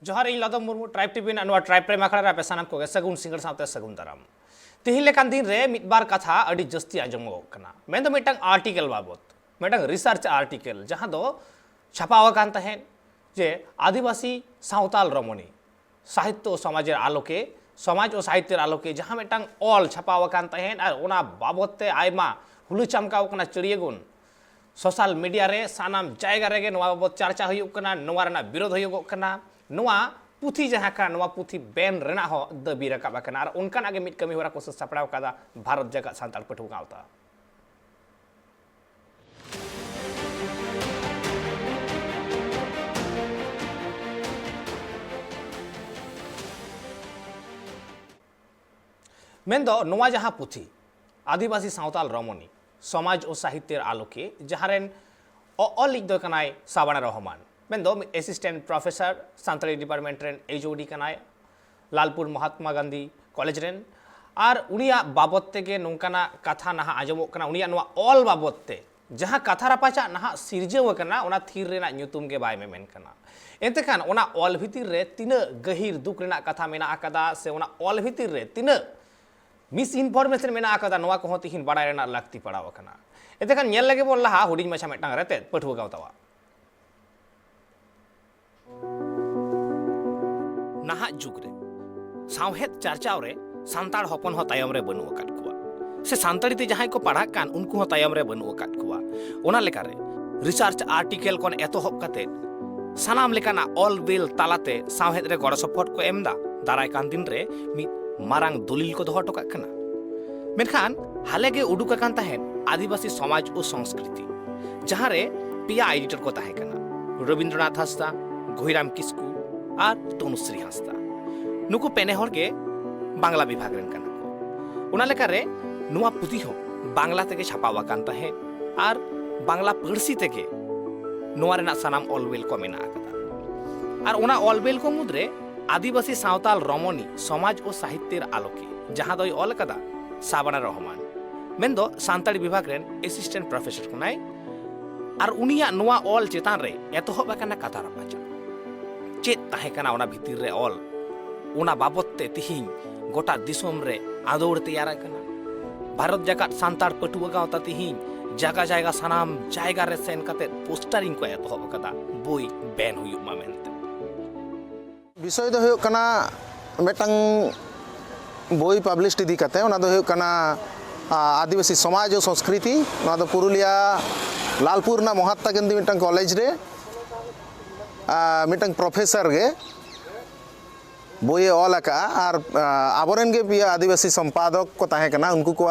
जोहार इन लादो Murmu tribe TV ना ट्राइब प्रेम आखड़ा रे पेसानाम को सगुन सिंगर साथे सगुन दाराम तिहिन लेकान दिन रे मिदबार कथा अडी जस्ती आजमो कना मेन दो मिटंग आर्टिकल बाबत मिटंग रिसर्च आर्टिकल जहां दो छापावा कान तहेन जे आदिवासी सावताल रमणी साहित्य और समाजेर आलोके समाज और साहित्येर आलोके जहां मिटंग ऑल छापावा कान तहेन आर ओना बाबतते आयमा हुलु चमकाव कना चिड़ियगुन सोशल मीडिया रे सानाम जायगा रेगे नोवा बाबत चर्चा हुयुग कना नोवा रेना विरोध हुयुगोग कना नोवा पुथी जहां का नोवा पुथी बैन रेना हो दाबी राकाब कना आर उनकान आगे मिट कमी होरा को सापड़ाव कादा भारत जगत सान्ताल पठु गावता मेन्दो नोवा जहां पुथी आदिवासी सावताल रमणी समाज और साहित्य आलोके जहारेन ऑलिक दो कनाय साबाना रहमान मेन्दो असिस्टेंट प्रोफेसर सान्ताली डिपार्टमेंट रेन एचओडी कनाय लालपुर महात्मा गांधी कॉलेज रेन आर उनिया बाबतते के नोंकाना कथा नहा आजमो कना उनिया नोवा ऑल बाबतते जहां कथा रापाचा नहा सिरजेव कना ओना थीर रेना न्युतुम के बाय मेन कना एते खान ओना ऑल भितिर रे तिना गहिर दुख रेना कथा मेना आकादा से ओना ऑल भितिर रे तिना मिस इनफॉर्मेशन मेना आकादा नोवा को तिहिन बाडाय रेना लाक्ति पड़ाव कना एते खान नेल लगे बोल लहा हुडिंग माछा मेटांग रेते पठुआ गावतावा नाहा जुग रे सावहेद चर्चाव रे सांताड़ हपन हो तायम रे बनु अकात कुआ से सांताड़ी ते जहां को पढ़ा कान उनको हो तायम रे बनु अकात कुआ ओना लेका रे रिसर्च आर्टिकल कोन एतो हप काते सानाम लेकाना ऑल बिल तालाते सावहेद रे गड़ सपोर्ट को एमदा दाराय कान दिन रे मि मारांग दलिल को दोहो टोका कना मेनखान हाले गे उडुक कान तहेन आदिवासी समाज और संस्कृति जहां रे पिया एडिटर को ताहे कना रविंद्रनाथ हांसदा घोईराम किस्कू और तनुश्री हांसदा नुकु पेने हर के बांग्ला विभाग रेन कना को उना लेका रे नुआ पुथी हो बांग्ला तेगे छापावा कान तहे और बांग्ला पारसी तेगे नुआ रेना सानाम ऑलवेल को मेना आकदा और उना ऑलवेल को मुद्रे आदिवासी सावताल रमणी समाज और साहित्येर आलोके जहां दोय ऑल कदा साबाना रहमान मेन्दो सान्ताड़ी विभाग रेन असिस्टेंट प्रोफेसर कुनाय और उनिया नुआ ऑल चेतान रे एतोहब आकाना कथा रापाचा चेत ताहे कना ओना भितिर रे ऑल ओना बाबतते तिहिन गोटा दिसोम रे आदोड़ तैयार कना भारत जगत सान्ताड़ पटुआ गावता तिहिन जागा जायगा सानाम जायगा रे सेन कते पोस्टरिंग को एतोहब कदा बोई बैन हुयु मा मेनते विषय दो हुयो कना मेटंग बोई पब्लिश इदी कते ओना दो हुयो कना आदिवासी समाज और संस्कृति ओना दो पुरुलिया लालपुर ना महात्मा गांधी मिटंग कॉलेज रे मिटंग प्रोफेसर गे बोई ऑल का और आबोरेन गे पिया आदिवासी संपादक को ताहे कना उनको को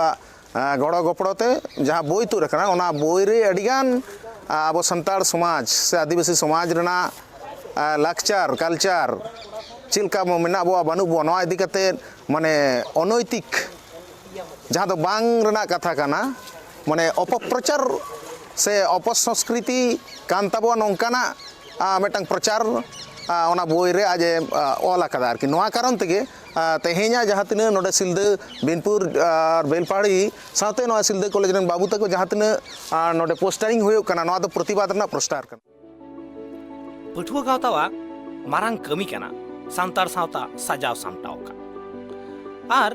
गड़ो गपड़ोते जहाँ बोई तुर कना ओना बोई रे अडिगान आबो संताड़ समाज से आदिवासी समाज रेना लाक्चार कल्चार चिलका मेना बो बानु बो नवा इदी कते माने अनैतिक जहाँ दो बांग रेना कथा कना माने अपप्रचार से अपसंस्कृति कांताबो नोंकाना मेटंग प्रचार ओना बोई रे आज ऑल आकादा आरकि नोआ कारण तेगे तेहेኛ जहाँ तिना नोडे सिलदे बिनपुर और बेलपाड़ी साथे नोआ सिलदे कॉलेज रेन बाबू तको जहाँ तिना नोडे पोस्टरिंग हुयो कना नोआ दो प्रतिवाद रेना पोस्टर कना पठुआ गावतावा मारांग कमी कना सांतार सावता सजाव सामटाव का आर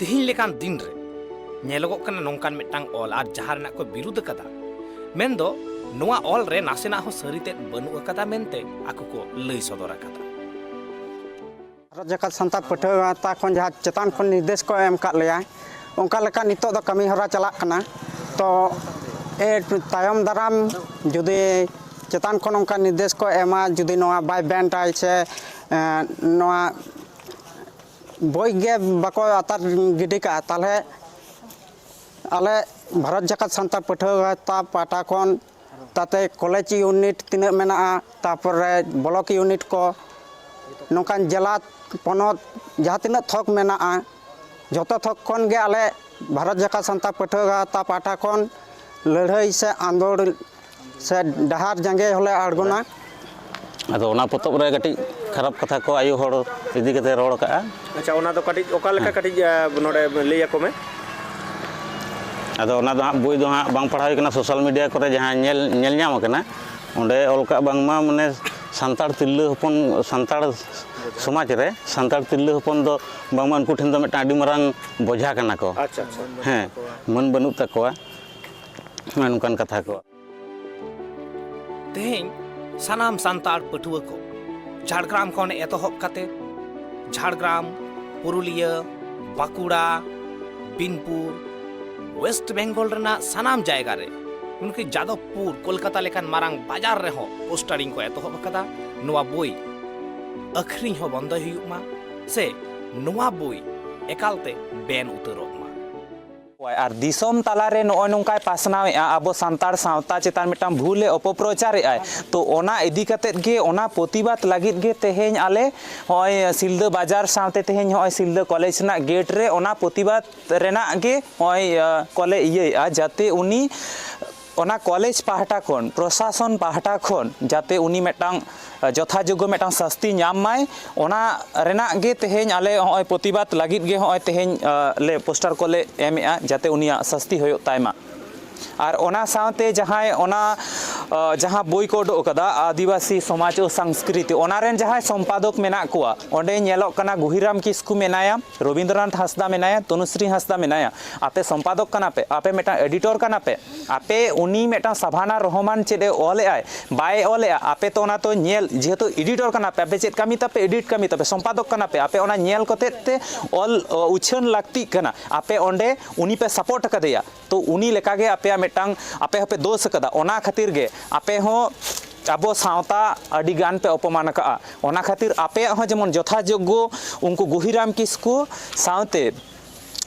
तिहिन लेकान दिन रे नेलगो कना नोंकान मिटांग ऑल आर जहां रेना को विरुद्ध कदा मेन्दो नोआ ऑल रे नासेना हो सरिते बनु कदा मेनते आको को लई सदर कदा भारत जगत सान्ताड़ पठुआ गावता खन जहां चेतान खन निर्देश को एम का लेया ओंका लेका नितो दो कमी हरा चला कना तो ए तायम दाराम जुदि चेतान खन ओंका निर्देश को एमा जुदि नोआ बाय बैंटाय से नोआ बोई गे बाको आतार गिडी का ताले आले भारत जगत सान्ताड़ पठुआ गावता पाटा खन ताते कॉलेज यूनिट तीना मेना तापर ब्लॉक यूनिट को नोकान जिला पनत जहाँ तीना थक मेना जतो थक खन गे आले भारत जगत सान्ताड़ पठुआ गावता पाटा खन लड़ाई से आंदोलन से डहार जंगे होले आड़गोना अदो ओना पोतब रे कटी खराब कथा को आयु होड़ इदी कते रोड़ का अच्छा ओना दो कटी ओका लेका कटी नोडे लेया को में अदो ओना दो बोई दो बांग पढ़ाई कना सोशल मीडिया करे जहां नेल नेल ᱧᱟᱢ कना ओंडे ऑल का बांगमा माने ᱥᱟᱱᱛᱟᱲ ᱛᱤᱨᱞᱟᱹ ᱦᱚᱯᱚᱱ ᱥᱟᱱᱛᱟᱲ ᱥᱚᱢᱟᱡᱽ ᱨᱮ ᱥᱟᱱᱛᱟᱲ ᱛᱤᱨᱞᱟᱹ ᱦᱚᱯᱚन ᱫᱚ ᱵᱟᱝᱢᱟ ᱩᱱᱠᱩ ᱴᱷᱮᱱ ᱫᱚ ᱢᱤᱫᱴᱟᱝ ᱟᱹᱰᱤ ᱢᱟᱨᱟᱝ ᱵᱚᱡᱷᱟ ᱠᱟᱱᱟ ᱠᱚ ᱟᱪᱪᱷᱟ ᱟᱪᱪᱷᱟ ᱦᱮᱸ ᱢᱟᱹᱱ ᱵᱟᱹᱱᱩᱜ ᱛᱟᱠᱚᱣᱟ ᱱᱚᱝᱠᱟᱱ ᱠᱟᱛᱷᱟ ᱠᱚ ᱛᱮᱦᱮᱧ ᱥᱟᱱᱟᱢ ᱥᱟᱱᱛᱟᱲ ᱯᱟᱹᱴᱷᱩᱣᱟᱹ ᱠᱚ ঝাড়গ্রাম ᱠᱷᱚᱱ ᱮᱛᱚᱦᱚᱵ ᱠᱟᱛᱮ ঝাড়গ্রাম পুরুলিয়া বাঁকুড়া বিনপুর ওয়েস্ট বেঙ্গল ᱨᱮᱱᱟᱜ ᱥᱟᱱᱟᱢ ᱡᱟᱭᱜᱟ ᱨᱮ ᱩᱱᱠᱤ ᱡᱟᱫᱚᱵᱯᱩᱨ ᱠᱳᱞᱠᱟᱛᱟ ᱞᱮᱠᱟᱱ ᱢᱟᱨᱟᱝ ᱵᱟᱡᱟᱨ ᱨᱮᱦᱚᱸ ᱯᱳᱥᱴᱟরিং ᱠᱚ ᱮᱛᱚᱦᱚᱵ ᱟᱠᱟᱫᱟ ᱱᱚᱣᱟ ᱵᱳᱭ ᱟᱹᱠᱷᱨᱤᱧ ᱦᱚᱸ ᱵᱚᱱᱫᱚᱭ ᱦᱩᱭᱩᱜ ᱢᱟ ᱥᱮ ᱱᱚᱣᱟ ᱵᱳᱭ ᱮᱠᱟᱞᱛᱮ ᱵᱮᱱ ᱩᱛᱟᱹᱨᱚᱜ ᱢᱟ ᱟᱨ ᱫᱤᱥᱚᱢ ᱛᱟᱞᱟᱨᱮ ᱱᱚᱜᱼᱚᱭ ᱱᱚᱝᱠᱟᱭ ᱯᱟᱥᱱᱟᱣᱮᱫᱼᱟ ᱟᱵᱚ ᱥᱟᱱᱛᱟᱲ ᱥᱟᱶᱛᱟ ᱪᱮᱛᱟᱱ ᱢᱤᱫᱴᱟᱝ ᱵᱷᱩᱞᱮ ᱚᱯᱚᱯᱨᱚᱪᱟᱨᱮᱫᱼᱟᱭ ᱛᱚ ᱚᱱᱟ ᱤᱫᱤ ᱠᱟᱛᱮᱫ ᱜᱮ ᱚᱱᱟ ᱯᱨᱚᱛᱤᱵᱟᱫ ᱞᱟᱹᱜᱤᱫ ᱜᱮ ᱛᱮᱦᱮᱧ ᱟᱞᱮ ᱱᱚᱜᱼᱚᱭ ᱥᱤᱞᱫᱟᱹ ᱵᱟᱡᱟᱨ ᱥᱟᱶᱛᱮ ᱛᱮᱦᱮᱧ ᱱᱚᱜᱼᱚᱭ ᱥᱤᱞᱫᱟᱹ ᱠᱚᱞᱮᱡᱽ ᱨᱮᱱᱟᱜ ᱜᱮᱴ ᱨᱮ ᱚᱱᱟ ᱯᱨᱚᱛᱤᱵᱟᱫ ᱨᱮᱱᱟᱜ ᱜᱮ ᱱᱚᱜᱼᱚᱭ ᱠᱚᱞᱮ ᱤᱭᱟᱹᱭᱮᱫᱼᱟ ᱡᱟᱛᱮ ᱩᱱᱤ ᱚᱱᱟ ᱠᱚᱞᱮᱡᱽ ᱯᱟᱦᱴᱟ ᱠᱷᱚᱱ ᱯᱨᱚᱥᱟᱥᱚᱱ ᱯᱟᱦᱴᱟ ᱠᱷᱚᱱ ᱡᱟᱛᱮ ᱩᱱᱤ ᱢᱤᱫᱴᱟᱝ ᱡᱚᱛᱷᱟᱡᱳᱜᱽᱜᱚ ᱢᱤᱫᱴᱟᱝ ଶାস্তি ᱧᱟᱢ ᱢᱟᱭ ᱚᱱᱟ ᱨᱮᱱᱟᱜ ᱜᱮ ᱛᱮᱦᱮᱧ ᱟᱞᱮ ᱱᱚᱜᱼᱚᱭ ᱯᱨᱚᱛᱤᱵᱟᱫ ᱞᱟᱹᱜᱤᱫ ᱜᱮ ᱱᱚᱜᱼᱚᱭ ᱛᱮᱦᱮᱧ ᱞᱮ ᱯᱳᱥᱴᱟᱨ ᱠᱚᱞᱮ ᱮᱢᱮᱜᱼᱟ ᱡᱟᱛᱮ ᱩᱱᱤᱭᱟᱜ শাস্তি ᱦᱩᱭᱩᱜ ᱛᱟᱭ ᱢᱟ ᱟᱨ ᱚᱱᱟ ᱥᱟᱶᱛᱮ ᱡᱟᱦᱟᱸ ᱵᱳᱭ ᱠᱚ ᱩᱰᱩᱠ ᱟᱠᱟᱫᱟ ᱟᱹᱫᱤᱵᱟᱹᱥᱤ ᱥᱚᱢᱟᱡᱽ ଓ ᱥᱚᱝᱥᱠᱨᱤᱛᱤ ᱚᱱᱟ ᱨᱮᱱ ᱡᱟᱦᱟᱸᱭ ᱥᱚᱢᱯᱟᱫᱚᱠ ᱢᱮᱱᱟᱜ ᱠᱚᱣᱟ ᱚᱸᱰᱮ ᱧᱮᱞᱚᱜ ᱠᱟᱱᱟ ᱜᱩᱦᱤᱨᱟᱢ ᱠᱤᱥᱠᱩ ᱢᱮᱱᱟᱭᱟ ᱨᱚᱵᱤᱱᱫᱨᱚᱱᱟᱛᱷ ᱦᱟᱸᱥᱫᱟ ᱢᱮᱱᱟᱭᱟ ᱛᱚᱱᱩᱥᱨᱤ ᱦᱟᱸᱥᱫᱟ ᱢᱮᱱᱟᱭᱟ ᱟᱯᱮ ᱥᱚᱢᱯᱟᱫᱚᱠ ᱠᱟᱱᱟ ᱯᱮ ᱟᱯᱮ ᱢᱤᱫᱴᱟᱝ ᱮᱰᱤᱴᱚᱨ ᱠᱟᱱᱟ ᱯᱮ ᱟᱯᱮ ᱩᱱᱤ ᱢᱤᱫᱴᱟᱝ ᱥᱟᱵᱷᱟᱱᱟ ᱨᱚᱦᱚᱢᱟᱱ ᱪᱮᱫ ᱮ ᱚᱞᱮᱜᱼᱟᱭ ᱵᱟᱭ ᱚᱞᱮᱜᱼᱟ ᱟᱯᱮ ᱛᱚ ᱚᱱᱟ ᱛᱚ ᱧᱮᱞ ᱡᱮᱦᱮᱛᱩ ᱮᱰᱤᱴᱚᱨ ᱠᱟᱱᱟ ᱯᱮ ᱟᱯᱮ ᱪᱮᱫ ᱠᱟᱹᱢᱤ ᱛᱟᱯᱮ ᱮᱰᱤᱴ ᱠᱟᱹᱢᱤ ᱛᱟᱯᱮ ᱥᱚᱢᱯᱟᱫᱚᱠ ᱠᱟᱱᱟ ᱯᱮ ᱟᱯᱮ ᱚᱱᱟ ᱧᱮᱞ ᱠᱟᱛᱮᱫ ᱛᱮ ᱚᱞ ᱩᱪᱷᱟᱹᱱ ᱞᱟᱹᱠᱛᱤᱜ ᱠᱟᱱᱟ ᱟᱯᱮ ᱚᱸᱰᱮ ᱩᱱᱤ ᱯᱮ ᱥᱟᱯᱳᱨᱴ ᱟᱠᱟᱫᱮᱭᱟ ᱛᱚ ᱩᱱᱤ ᱞᱮᱠᱟᱜᱮ ᱟᱯᱮᱭᱟᱜ ᱢᱤᱫᱴᱟᱝ ᱟᱯᱮ ᱦᱚᱸᱯᱮ ᱫᱳᱥ ᱟᱠᱟᱫᱟ ᱚᱱᱟ ᱠᱷᱟᱹᱛᱤᱨ ᱜᱮ ᱟᱯᱮ ᱦᱚᱸ ᱟᱵᱚ ᱥᱟᱶᱛᱟ ᱟᱹᱰᱤ ᱜᱟᱱ ᱯᱮ ᱚᱯᱚᱢᱟᱱ ᱟᱠᱟᱜᱼᱟ ᱚᱱᱟ ᱠᱷᱟᱹᱛᱤᱨ ᱟᱯᱮᱭᱟᱜ ᱦᱚᱸ ᱡᱮᱢᱚᱱ ᱡᱚᱛᱷᱟᱡᱳᱜᱽᱜᱚ ᱩᱱᱠᱩ ᱜᱩᱦᱤᱨᱟᱢ ᱠᱤᱥᱠᱩ ᱥᱟᱶᱛᱮ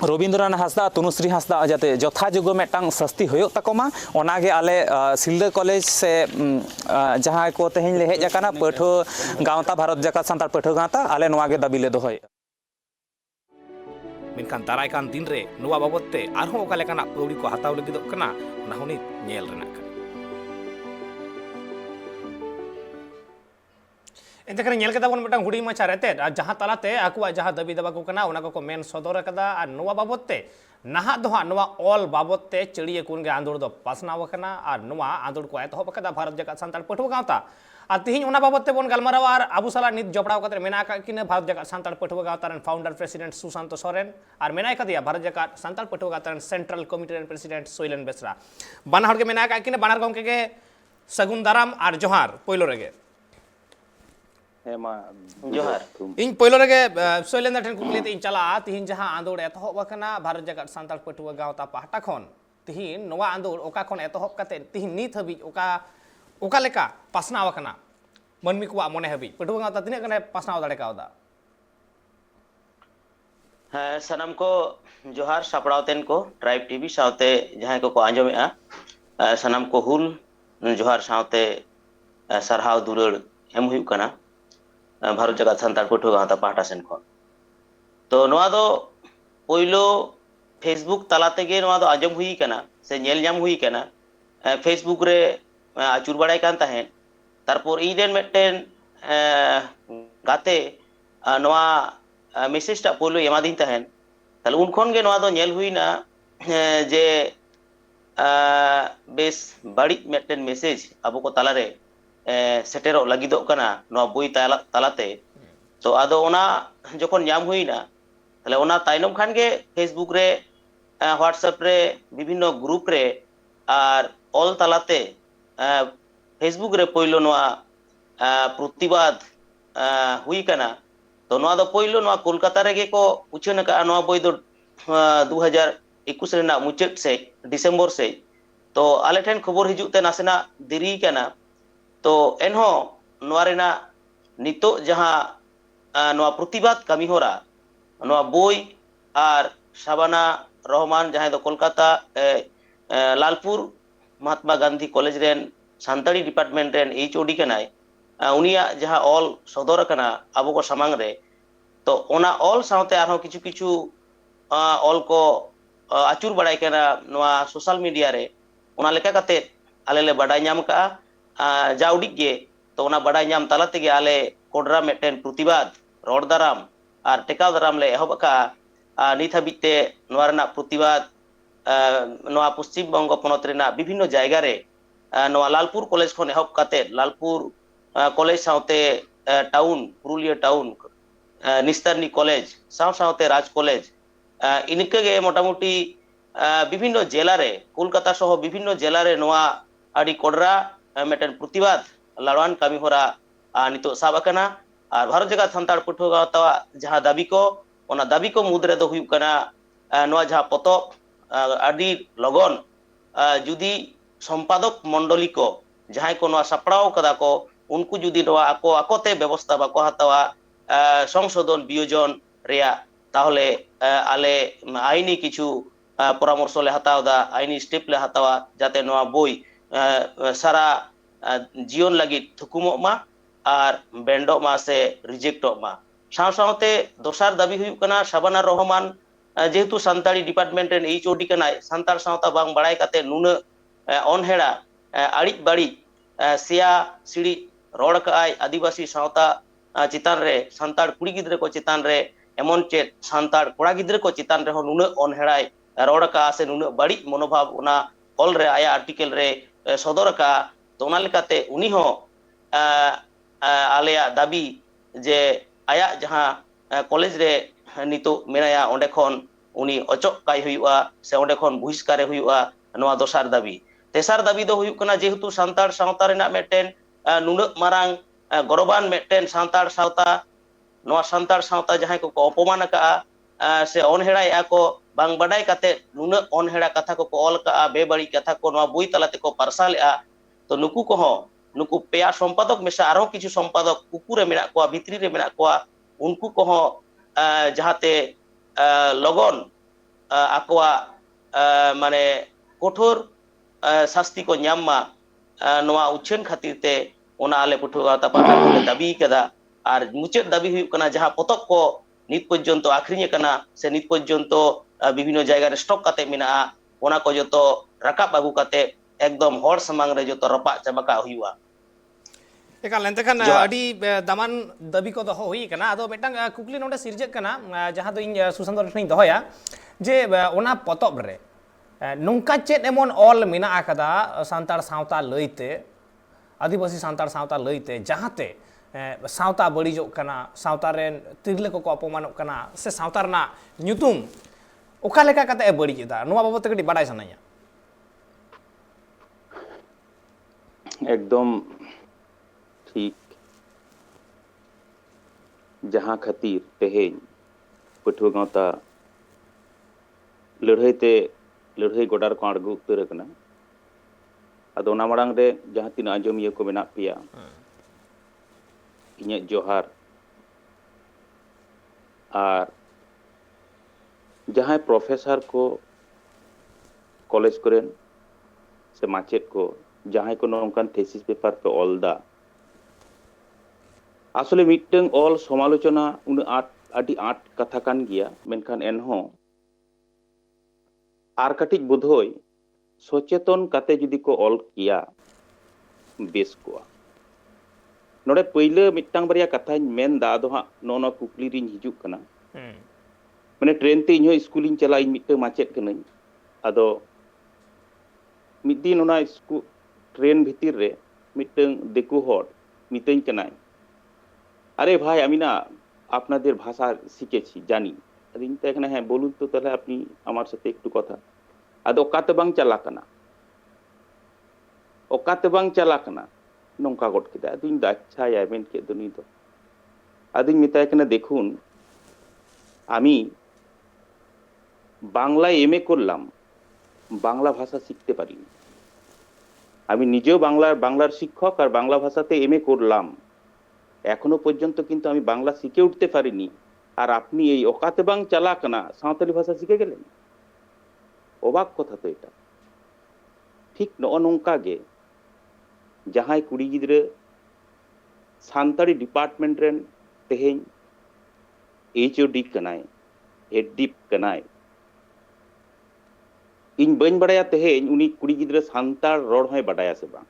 রবীন্দ্রনাথ হাঁসদা তনুশ্রী হাঁসদা যাতে যথাযোগ্য মিদটাং শাস্তি হয়ে তাকোমা ওনাগে আলে সিলদা কলেজ সে যাহাই কো তেহেñ লে হেজ আকানা পাঠুয়া গাঁওতা ভারত জাকাত সান্তাল পাঠুয়া গাঁওতা আলে নোয়াগে দাবি লে দোহᱚᱭ ᱢᱮᱱᱠᱷᱟᱱ ᱫᱟᱨᱟᱭ ᱠᱟᱱ ᱫᱤᱱ ᱨᱮ ᱱᱚᱣᱟ ᱵᱟᱵᱚᱫ ᱛᱮ ᱟᱨᱦᱚᱸ ᱚᱠᱟ ᱞᱮᱠᱟᱱᱟᱜ ᱯᱟᱹᱣᱲᱤ ᱠᱚ ᱦᱟᱛᱟᱣ ᱞᱟᱹᱜᱤᱫᱚᱜ ᱠᱟᱱᱟ ᱚᱱᱟ ᱦᱚᱸ ᱱᱤᱛ ᱧᱮᱞ ᱨᱮᱱᱟᱜ ᱠᱟᱱᱟ ᱮᱱᱛᱮ ᱠᱷᱟᱱ ᱧᱮᱞ ᱠᱮᱫᱟ ᱵᱚᱱ ᱢᱤᱫᱴᱟᱝ ᱦᱩᱰᱤᱧ ᱢᱟᱪᱷᱟ ᱨᱮᱛᱮᱫ ᱟᱨ ᱡᱟᱦᱟᱸ ᱛᱟᱞᱟᱛᱮ ᱟᱠᱚᱣᱟᱜ ᱡᱟᱦᱟᱸ ᱫᱟᱹᱵᱤ ᱫᱟᱵᱟ ᱠᱚ ᱠᱟᱱᱟ ᱚᱱᱟ ᱠᱚᱠᱚ ᱢᱮᱱ ᱥᱚᱫᱚᱨ ᱟᱠᱟᱫᱟ ᱟᱨ ᱱᱚᱣᱟ ᱵᱟᱵᱚᱫ ᱛᱮ ᱱᱟᱦᱟᱜ ᱫᱚ ᱦᱟᱸᱜ ᱱᱚᱣᱟ ᱚᱞ ᱵᱟᱵᱚᱫ ᱛᱮ ᱪᱟᱹᱲᱤᱭᱟᱹ ᱠᱩᱱ ᱜᱮ ᱟᱸᱫᱳᱲ ᱫᱚ ᱯᱟᱥᱱᱟᱣ ᱟᱠᱟᱱᱟ ᱟᱨ ᱱᱚᱣᱟ ᱟᱸᱫᱳᱲ ᱠᱚ ᱮᱛᱚᱦᱚᱵ ᱟᱠᱟᱫᱟ ᱵᱷᱟᱨᱚᱛ ᱡᱟᱠᱟᱛ ᱥᱟᱱᱛᱟᱲ ᱯᱟᱹᱴᱷᱩᱣᱟᱹ ᱜᱟᱶᱛᱟ ᱟᱨ ᱛᱤᱦᱤᱧ ᱚᱱᱟ ᱵᱟᱵᱚᱫ ᱛᱮᱵᱚᱱ ᱜᱟᱞᱢᱟᱨᱟᱣᱟ ᱟᱨ ᱟᱵᱚ ᱥᱟᱞᱟᱜ ᱱᱤᱛ ᱡᱚᱯᱲᱟᱣ ᱠᱟᱛᱮ ᱢᱮᱱᱟᱜ ᱟᱠᱟᱫ ᱠᱤᱱᱟᱹ ᱵᱷᱟᱨᱚᱛ ᱡᱟᱠᱟᱛ ᱥᱟᱱᱛᱟᱲ ᱯᱟᱹᱴᱷᱩᱣᱟᱹ ᱜᱟᱶᱛᱟ ᱨᱮᱱ ᱯᱷᱟᱣᱩᱱᱰᱟর ᱯᱨᱮᱥᱤᱰᱮন্ট ᱥᱩᱥᱟন্ত ᱥᱚᱨᱮᱱ ᱟᱨ ᱢᱮᱱᱟᱭ ᱠᱟᱫᱮᱭᱟ ᱵᱷᱟᱨᱚᱛ ᱡᱟᱠᱟᱛ ᱥᱟᱱᱛᱟᱲ ᱯᱟᱹᱴᱷᱩᱣᱟᱹ ᱜᱟᱶᱛᱟ ᱨᱮᱱ ᱥᱮᱱᱴᱨᱟᱞ ᱠᱚᱢᱤᱴᱤ ᱨᱮᱱ ᱯᱨᱮᱥᱤᱰᱮন্ট ᱥᱳᱭᱞᱮᱱ ᱵᱮᱥᱨᱟ ᱵᱟᱱᱟ ᱦᱚᱲ ᱜᱮ ᱢᱮᱱᱟᱜ ᱟᱠᱟᱫ ᱠᱤᱱᱟᱹ ᱵᱟᱱᱟᱨ ᱜᱚᱢᱠᱮ ᱜᱮ ᱥᱟᱹᱜᱩᱱ ᱫᱟᱨᱟᱢ ᱟᱨ ᱡᱚᱦᱟᱨ ᱯᱳᱭᱞᱳ ᱨᱮᱜᱮ ᱡᱚᱦᱟᱨ ᱤᱧ ᱯᱳᱭᱞᱳ ᱨᱮᱜᱮ ᱥᱳᱭᱞᱮᱱᱫᱟ ᱴᱷᱮᱱ ᱠᱩᱠᱞᱤ ᱛᱮ ᱤᱧ ᱪᱟᱞᱟᱜᱼᱟ ᱛᱤᱦᱤᱧ ᱡᱟᱦᱟᱸ ᱟᱸᱫᱳᱲ ᱮᱛᱚᱦᱚᱵ ᱟᱠᱟᱱᱟ ᱵᱷᱟᱨᱚᱛ ᱡᱟᱠᱟᱛ ᱥᱟᱱᱛᱟᱲ ᱯᱟᱹᱴᱷᱩᱣᱟᱹ ᱜᱟᱶᱛᱟ ᱯᱟᱦᱴᱟ ᱠᱷᱚᱱ ᱛᱤᱦᱤᱧ ᱱᱚᱣᱟ ᱟᱸᱫᱳᱲ ᱚᱠᱟ ᱠᱷᱚᱱ ᱮᱛᱚᱦᱚᱵ ᱠᱟᱛᱮ ᱛᱤᱦᱤᱧ ᱱᱤᱛ ᱦᱟᱹᱵᱤᱡ ᱚᱠᱟ ᱞᱮᱠᱟ ᱯᱟᱥᱱᱟᱣ ᱟᱠᱟᱱᱟ ᱢᱟᱹᱱᱢᱤ ᱠᱚᱣᱟᱜ ᱢᱚᱱᱮ ᱦᱟᱹᱵᱤᱡ ᱯᱟᱹᱴᱷᱩᱣᱟᱹ ᱜᱟᱶᱛᱟ ᱛᱤᱱᱟᱹᱜ ᱜᱟᱱᱮ ᱯᱟᱥᱱᱟᱣ ᱫᱟᱲᱮ ᱠᱟᱣᱫᱟ ᱦᱮᱸ ᱥᱟᱱᱟᱢ ᱠᱚ ᱡᱚᱦᱟᱨ ᱥᱟᱯᱲᱟᱣ ᱛᱮᱱ ᱠᱚ ᱴᱨᱟᱭᱤᱵ ᱴᱤভᱤ ᱥᱟᱶᱛᱮ ᱡᱟᱦᱟᱸᱭ ᱠᱚᱠᱚ ᱟᱸᱡᱚᱢᱮᱜᱼᱟ ᱥᱟᱱᱟᱢ ᱠᱚ ᱦᱩᱞ ᱡᱚᱦᱟᱨ ᱥᱟᱶᱛᱮ ᱥᱟᱨᱦᱟᱣ ᱫᱩᱞᱟᱹᱲ ᱮᱢ ᱦᱩᱭᱩᱜ ᱠᱟᱱᱟ ᱵᱷᱟᱨᱚᱛ ᱡᱟᱠᱟᱛ ᱥᱟᱱᱛᱟᱲ ᱯᱟᱹᱴᱷᱩᱣᱟᱹ ᱜᱟᱶᱛᱟ ᱯᱟᱦᱴᱟ ᱥᱮᱱ ᱠᱷᱚᱱ ᱛᱚ ᱱᱚᱣᱟ ᱫᱚ ᱯᱳᱭᱞᱳ ᱯᱷᱮᱥᱵᱩᱠ ᱛᱟᱞᱟ ᱛᱮᱜᱮ ᱱᱚᱣᱟ ᱫᱚ ᱟᱸᱡᱚᱢ ᱦᱩᱭ ᱠᱟᱱᱟ ᱥᱮ ᱧᱮᱞ ᱧᱟᱢ ᱦᱩᱭ ᱠᱟᱱᱟ ᱯᱷᱮᱥᱵᱩक ᱨᱮ ᱟᱹᱪᱩᱨ ᱵᱟᱲᱟᱭ ᱠᱟᱱ ᱛᱟᱦᱮᱸᱫ ᱛᱟᱨᱯᱚᱨ ᱤᱧ ᱨᱮᱱ ᱢᱤᱫᱴᱮᱱ ᱜᱟᱛᱮ ᱱᱚᱣᱟ ᱢᱮᱥᱮᱡᱽ ᱴᱟᱜ ᱯᱳᱭᱞᱳ ᱮᱢᱟᱫᱤᱧ ᱛᱟᱦᱮᱸᱫ ᱛᱟᱦᱞᱮ ᱩᱱ ᱠᱷᱚᱱ ᱜᱮ ᱱᱚᱣᱟ ᱫᱚ ᱧᱮᱞ ᱦᱩᱭᱱᱟ ᱡᱮ ᱵᱮᱥ ᱵᱟᱹᱲᱤᱡ ᱢᱤᱫᱴᱮᱱ ᱢᱮᱥᱮᱡᱽ ᱟᱵᱚ ᱠᱚ ᱛᱟᱞᱟᱨᱮ ᱥᱮᱴᱮᱨᱚᱜ ᱞᱟᱹᱜᱤᱫᱚᱜ ᱠᱟᱱᱟ ᱱᱚᱣᱟ ᱵᱳᱭ ᱛᱟᱞᱟᱛᱮ ᱛᱚ ᱟᱫᱚ ᱚᱱᱟ ᱡᱚᱠᱷᱚᱱ ᱧᱟᱢ ᱦᱩᱭᱱᱟ ᱛᱟᱦᱞᱮ ᱚᱱᱟ ᱛᱟᱭᱱᱚᱢ ᱠᱷᱟᱱ ᱜᱮ ᱯᱷᱮᱥᱵᱩक ᱨᱮ হোয়াটসঅ্যাপ ᱨᱮ ᱵᱤᱵᱷᱤᱱᱱᱚ ᱜᱨᱩᱯ ᱨᱮ ᱟᱨ ᱚᱞ ᱛᱟᱞᱟᱛᱮ ᱯᱷᱮᱥᱵᱩक ᱨᱮ ᱯᱳᱭᱞᱳ ᱱᱚᱣᱟ ᱯᱨᱚᱛᱤᱵᱟᱫ ᱦᱩᱭ ᱠᱟᱱᱟ ᱛᱚ ᱱᱚᱣᱟ ᱫᱚ ᱯᱳᱭᱞᱳ ᱱᱚᱣᱟ ᱠᱳᱞᱠᱟᱛᱟ ᱨᱮᱜᱮ ᱠᱚ ᱩᱪᱷᱟᱹᱱ ᱟᱠᱟᱫᱼᱟ ᱱᱚᱣᱟ ᱵᱳᱭ ᱫᱚ 2021 ᱨᱮᱱᱟᱜ ᱢᱩᱪᱟᱹᱫ ᱥᱮᱡ ᱰᱤᱥᱮᱢᱵᱚᱨ ᱥᱮᱡ ᱛᱚ ᱟᱞᱮ ᱴᱷᱮᱱ ᱠᱷᱚᱵᱚᱨ ᱦᱤᱡᱩᱜ ᱛᱮ ᱱᱟᱥᱮᱱᱟᱜ ᱫᱮᱨᱤ ᱠᱟᱱᱟ ᱛᱚ ᱮᱱᱦᱚᱸ ᱱᱚᱣᱟ ᱨᱮᱱᱟᱜ ᱱᱤᱛᱚᱜ ᱡᱟᱦᱟᱸ ᱱᱚᱣᱟ ᱯᱨᱚᱛᱤᱵᱟᱫ ᱠᱟᱹᱢᱤ ᱦᱚᱨᱟ ᱱᱚᱣᱟ ᱵᱳᱭ ᱟᱨ শাবানা রহমান ᱡᱟᱦᱟᱸᱭ ᱫᱚ ᱠᱳᱞᱠᱟᱛᱟ লালপুর মহাত্মা গান্ধী কলেজ ᱨᱮᱱ ᱥᱟᱱᱛᱟᱲᱤ ᱰᱤᱯᱟᱨᱴᱢᱮন্ট ᱨᱮᱱ HOD ᱠᱟᱱᱟᱭ ᱩᱱᱤᱭᱟᱜ ᱡᱟᱦᱟᱸ ᱚᱞ ᱥᱚᱫᱚᱨ ᱟᱠᱟᱱᱟ ᱟᱵᱚ ᱠᱚ ᱥᱟᱢᱟᱝ ᱨᱮ ᱛᱚ ᱚᱱᱟ ᱚᱞ ᱥᱟᱶᱛᱮ ᱟᱨᱦᱚᱸ ᱠᱤᱪᱷᱩ ᱚᱞ ᱠᱚ ᱟᱹᱪᱩᱨ ᱵᱟᱲᱟᱭ ᱠᱟᱱᱟ ᱱᱚᱣᱟ ᱥᱳᱥᱟᱞ ᱢᱤᱰᱤᱭᱟ ᱨᱮ ᱚᱱᱟ ᱞᱮᱠᱟ ᱠᱟᱛᱮ ᱟᱞᱮ ᱞᱮ ᱵᱟᱰᱟᱭ ᱧᱟᱢ ᱠᱟᱜᱼᱟ ᱡᱟ ᱩᱰᱤᱡ ᱜᱮ ᱛᱚ ᱚᱱᱟ ᱵᱟᱰᱟᱭ ᱧᱟᱢ ᱛᱟᱞᱟ ᱛᱮᱜᱮ ᱟᱞᱮ ᱠᱚᱰᱨᱟ ᱢᱤᱫᱴᱮᱱ ᱯᱨᱚᱛᱤᱵᱟᱫ ᱨᱚᱲ ᱫᱟᱨᱟᱢ ᱟᱨ ᱴᱮᱠᱟᱣ ᱫᱟᱨᱟᱢ ᱞᱮ ᱮᱦᱚᱵ ᱟᱠᱟᱜᱼᱟ ᱱᱤᱛ ᱦᱟᱹᱵᱤᱡ ᱛᱮ ᱱᱚᱣᱟ ᱨᱮᱱᱟᱜ ᱯᱨᱚᱛᱤᱵᱟᱫ ᱱᱚᱣᱟ ᱯᱚᱥᱪᱤᱢ ᱵᱚᱝᱜᱚ ᱯᱚᱱᱚᱛ ᱨᱮᱱᱟᱜ ᱵᱤᱵᱷᱤᱱᱱᱚ ᱡᱟᱭᱜᱟ ᱨᱮ ᱱᱚᱣᱟ ᱞᱟᱞᱯᱩᱨ ᱠᱚᱞᱮᱡᱽ ᱠᱷᱚᱱ ᱮᱦᱚᱵ ᱠᱟᱛᱮ ᱞᱟᱞᱯᱩᱨ कॉलेज साउते town Purulia town Nistarini college साउते राज कॉलेज इनके गे मोटामुटी विभिन्न जिला रे कोलकाता सह विभिन्न जिला रे नोआ आड़ी कोडरा मेटन प्रतिवाद लाड़वान कामी होरा नितो साब अकना और भारत जगत सान्ताड़ पठुआ गावता जहां दाबी को ओना दाबी को मुद्रे दो हुयुग कना नोआ जहां पतब आड़ी लगन जुदी संपादक मंडली को जहां को नोआ सपड़ाव कदा को उनको जुदी नोआ आको आकोते व्यवस्था बाको हतावा संशोधन बियोजन रेया ताहले आले आईनी किछु परामर्श ले हतावदा आईनी स्टेप ले हतावा जाते नोआ बोई सारा जीवन लगी थुकुमो मा और बेंडो मा से रिजेक्टो मा सावते दोसार दाबी हुयुग कना शाबाना रहमान जेहेतु सान्ताड़ी डिपार्टमेंट रेन HOD कनाय सान्ताड़ सावता बांग बड़ाय काते नुना अनहेड़ा आड़ी बाड़ी सिया सिड़ी रोड काय आदिवासी सावता चितान रे सान्ताड़ कुड़ी गिद्रे को चितान रे एमन चेत सान्ताड़ कोड़ा गिद्रे को चितान रे नुना अनहेड़ाय रोड का से नुना बड़ी मनोभाव उना ऑल रे आया आर्टिकल रे सदर का तो उना लेकाते उनी हो आलेया दाबी जे आया जहां कॉलेज रे नितो मेनाया ओंडे खन उनी अचक काय हुयुआ से ओंडे खन बहिष्कार हुयुआ नोआ दोसार दाबी तेसार दाबी दो हुयुग कना जेहेतु सान्ताड़ सावता रेना मेटेन नुना मारांग गौरवान मेटेन सान्ताड़ सावता नोआ सान्ताड़ सावता जहां को अपमान का से अनहेड़ाया को बांग बडाय काते नुना अनहेड़ा कथा को ऑल का बेबाड़ी कथा को नोआ बोई तलाते को पार्सालेआ तो नुकु को हो नुकु पेया संपादक में से आरो किछु संपादक कुकुरे मेना को भित्री रे मेना को उनको को हो जहाते लगन आकोआ माने कठोर शास्ति को न्यामा नोआ उच्छेन खातिर ते ओना आले पठुआ तापाटा को दाबी कदा और मुचेद दाबी हुयुग कना जहां पतक को नित पर्यंत आखरिञे कना से नित पर्यंत विभिन्न जायगा रे स्टॉक काते मेना ओना को जतो राकाब आगु काते एकदम हर समांग रे जतो रपा चबका हुयुआ एकाल लेनते खान अडी दामान दाबी को दहो हुई कना आदो मेटांग कुकली नोडे सिरजक कना जहां दो इन सुसंदर ठनी दहोया जे ओना पतब रे नोंका चेत एमन ऑल मेना आकदा सान्ताड़ सावता लइते आदिवासी सान्ताड़ सावता लइते जहाते सावता बड़ीजोग कना सावता रेन तिरले को अपमानोग कना से सावता रना ᱧᱩᱛᱩᱢ ओका लेका कते बड़ीजेदा नोआ बाबत कटी बाडाय सनाया एकदम ठीक जहां खातिर तेहेन पठुआ गावता लड़ाई गोडार को आड़गू उतर कना अदो ना मांग रे जहां तीन आंजमिया को मेना पिया इन्हें जोहार और जहां प्रोफेसर को कॉलेज करें से माचेट को जहां को नौकान थेसिस पेपर पे ऑल दा आसले मीटिंग ऑल समालोचना उन आट कथा कान गिया मेनखान एनहो आर कटिज बुधोय सचेतन काते जुदी को ऑल किया बेस को नोडे पहिले मिटांग बरिया कथा मेन दा दो हा नो कुकली रिन हिजुक कना माने ट्रेन ते इन्हो स्कूलिंग चला इन मिटे माचेत कनई आदो मिदिन ओना स्कूल ट्रेन भीतर रे मिटंग देखु हर मितें कनाय अरे भाई आमी ना आपनादेर भाषा शिखेছি জানি আদিন তো এখানে হ্যাঁ বলুন তো তাহলে আপনি আমার সাথে একটু কথা আদো ওকাতে বাং চালা কানা ওকাতে বাং চালা কানা নঙ্কা গট কেদা আদিন দাচ্ছা আইবেন কে দুনি তো আদিন মিতা এখানে দেখুন আমি বাংলা এমএ করলাম বাংলা ভাষা শিখতে পারিনি আমি নিজেও বাংলার শিক্ষক আর বাংলা ভাষাতে এমএ করলাম এখনো পর্যন্ত কিন্তু আমি বাংলা শিখে উঠতে পারিনি আর আপনি এই ওকাতে বাং চালাক না সাঁওতালি ভাষা শিখে গেলেন অবাক কথা তো এটা ঠিক নঙ্কা গে যাহাই কুড়ি গিদ্রে সান্তাড়ি ডিপার্টমেন্ট রেন তেহেñ HOD কানায় হেড ডিপ কানায় इन बन बड़ाया तेहेñ उनी कुड़ी गिद्रे सान्ताड़ रोड होय बड़ाया से बांग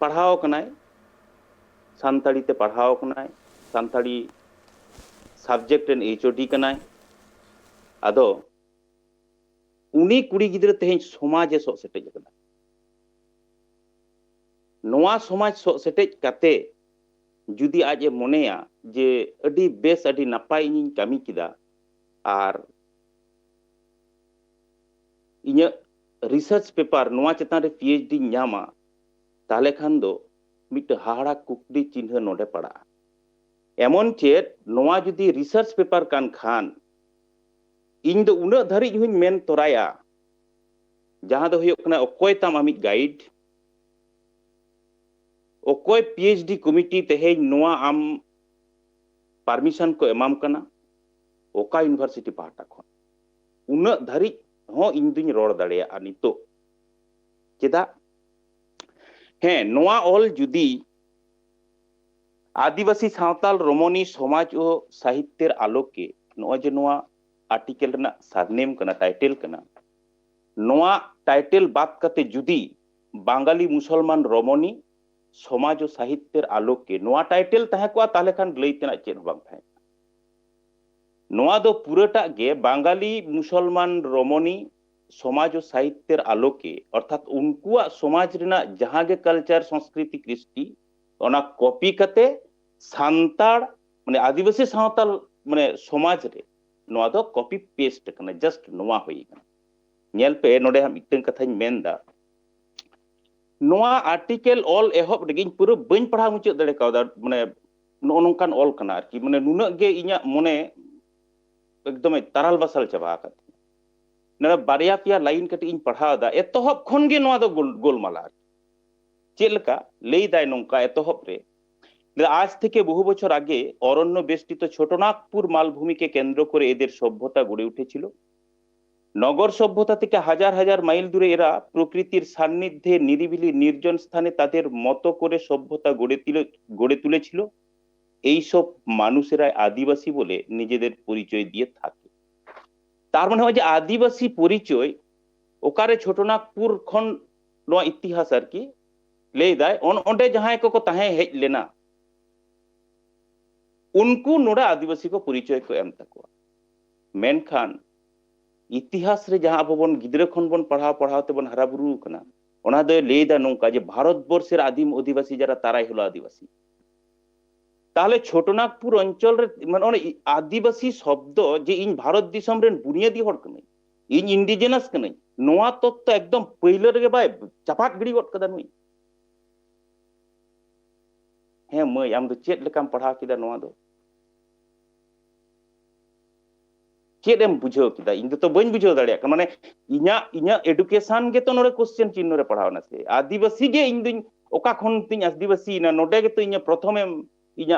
पढ़ाओ कनाय सान्ताड़ी ते पढ़ाओ कनाय सान्ताड़ी सब्जेक्ट एन HOD कनाय आदो उनी कुड़ी गिद्रे तेहेñ समाजे सो सेटे कना ᱱᱚᱣᱟ ᱥᱚᱢᱟᱡᱽ ᱥᱚᱜ ᱥᱮᱴᱮᱡ ᱠᱟᱛᱮ ᱡᱩᱫᱤ ᱟᱡ ᱮ ᱢᱚᱱᱮᱭᱟ ᱡᱮ ᱟᱹᱰᱤ ᱵᱮᱥ ᱟᱹᱰᱤ ᱱᱟᱯᱟᱭ ᱤᱧᱤᱧ ᱠᱟᱹᱢᱤ ᱠᱮᱫᱟ ᱟᱨ ᱤᱧᱟᱹᱜ রিসার্চ পেপার নোয়া চেতান রে পিএইচডি ᱧᱟᱢᱟ তাহলে খান দো মিটে হাহাড়া কুকলি চিহ্ন নোডে পড়া এমন চেত নোয়া যদি রিসার্চ পেপার কান খান ᱤᱧ ᱫᱚ ᱩᱱᱟᱹᱜ ᱫᱷᱟᱹᱨᱤᱡ ᱦᱚᱧ ᱢᱮᱱ ᱛᱚᱨᱟᱭᱟ ᱡᱟᱦᱟᱸ ᱫᱚ ᱦᱩᱭᱩᱜ ᱠᱟᱱᱟ ᱚᱠᱚᱭ ᱛᱟᱢ ᱟᱢᱤᱡ ᱜᱟᱭᱤᱰ ᱚᱠᱚᱭ ᱯᱤএইᱪᱰᱤ ᱠᱚᱢᱤᱴᱤ ᱛᱮᱦᱮᱧ ᱱᱚᱣᱟ ᱟᱢ ᱯᱟᱨᱢᱤশন ᱠᱚ ᱮᱢᱟᱢ ᱠᱟᱱᱟ ᱚᱠᱟ ᱤউনিভার্সিটি ᱯᱟᱦᱴᱟ ᱠᱷᱚᱱ ᱩᱱᱟᱹᱜ ᱫᱷᱟᱹᱨᱤᱡ ᱦᱚᱸ ᱤᱧ ᱫᱩᱧ ᱨᱚᱲ ᱫᱟᱲᱮᱭᱟᱜᱼᱟ ᱱᱤᱛᱚᱜ ᱪᱮᱫᱟᱜ ᱦᱮᱸ ᱱᱚᱣᱟ ᱚᱞ ᱡᱩᱫᱤ आदिवासी सावताल रमणी समाज और साहित्यर आलोके नोआ जे नोआ आर्टिकल रना सारनेम कना टाइटल कना नोआ टाइटल बात कते जुदी बांगाली मुसलमान रमणी समाज और साहित्यर आलोके नोआ टाइटल तहे को ताले खान लैतेना चेद बांग थाय नोआ दो पुराटा गे बांगाली मुसलमान रमणी समाज और साहित्यर आलोके अर्थात उनकुआ समाज रना जहां गे कल्चर संस्कृति कृष्टि ओना कॉपी कते सांताड़ माने आदिवासी सावताल माने समाज रे नोआ दो कॉपी पेस्ट कना जस्ट नोआ होई कना नेल पे नोडे हम इतन कथाñ मेनदा नोआ आर्टिकल ऑल एहब रेगिन पुरो बइन पढ़ा मुचे दड़े कावदा माने नो नोंकान ऑल कना आरकी माने नुना गे इᱧᱟ मने एकदम ताराल बसाल चबा आकत नरा बारिया पिया लाइन कटी इन पढ़ादा एतोहब खन गे नोआ दो गोलमाला चेलका लेई दाय नोंका एतोहब रे आज থেকে বহু বছর আগে অরণ্য বেষ্টিত ছোটনাগপুর মালভূমিকে কেন্দ্র করে এদের সভ্যতা গড়ে উঠেছিল নগর সভ্যতা থেকে হাজার হাজার মাইল দূরে এরা প্রকৃতির সান্নিধ্যে নিরিবিলি নির্জন স্থানে তাদের মতো করে সভ্যতা গড়ে তুলেছিল এই সব মানুষেরা আদিবাসী বলে নিজেদের পরিচয় দিয়ে থাকে তার মানে হয় যে আদিবাসী পরিচয় ওকারে ছোটনাগপুর খন নোয়া ইতিহাস আর কি লেই দায় অন্ডে জাহাই को তাহে হেজ লেনা उनको नोड़ा आदिवासी को परिचय को एम तक मेनखान इतिहास रे जहां अब बन गिद्रे खन बन पढ़ाव ते बन हरा बुरु कना ओना दे लेदा नोंका जे भारत बर्षेर आदिम आदिवासी जरा ताराई हलो आदिवासी ताहले छोटनागपुर अंचल रे माने आदिवासी शब्द जे इन भारत दिसम रेन बुनियादी हड़ कने इन इंडिजिनस कने नोआ तत्व एकदम पहिले रे बाय चपाट गिड़ी गट कदा नुई हे मय आम दो चेत लेकाम पढ़ा किदा नोआ दो चेदम बुझाव किदा इन तो बन बुझाव दाड़िया माने इኛ एडुकेशन गे तो नोरे क्वेश्चन चिन्ह रे पढ़ावना से आदिवासी गे इन दिन ओका खन तिन आदिवासी ना नोडे गे तो इኛ प्रथम इኛ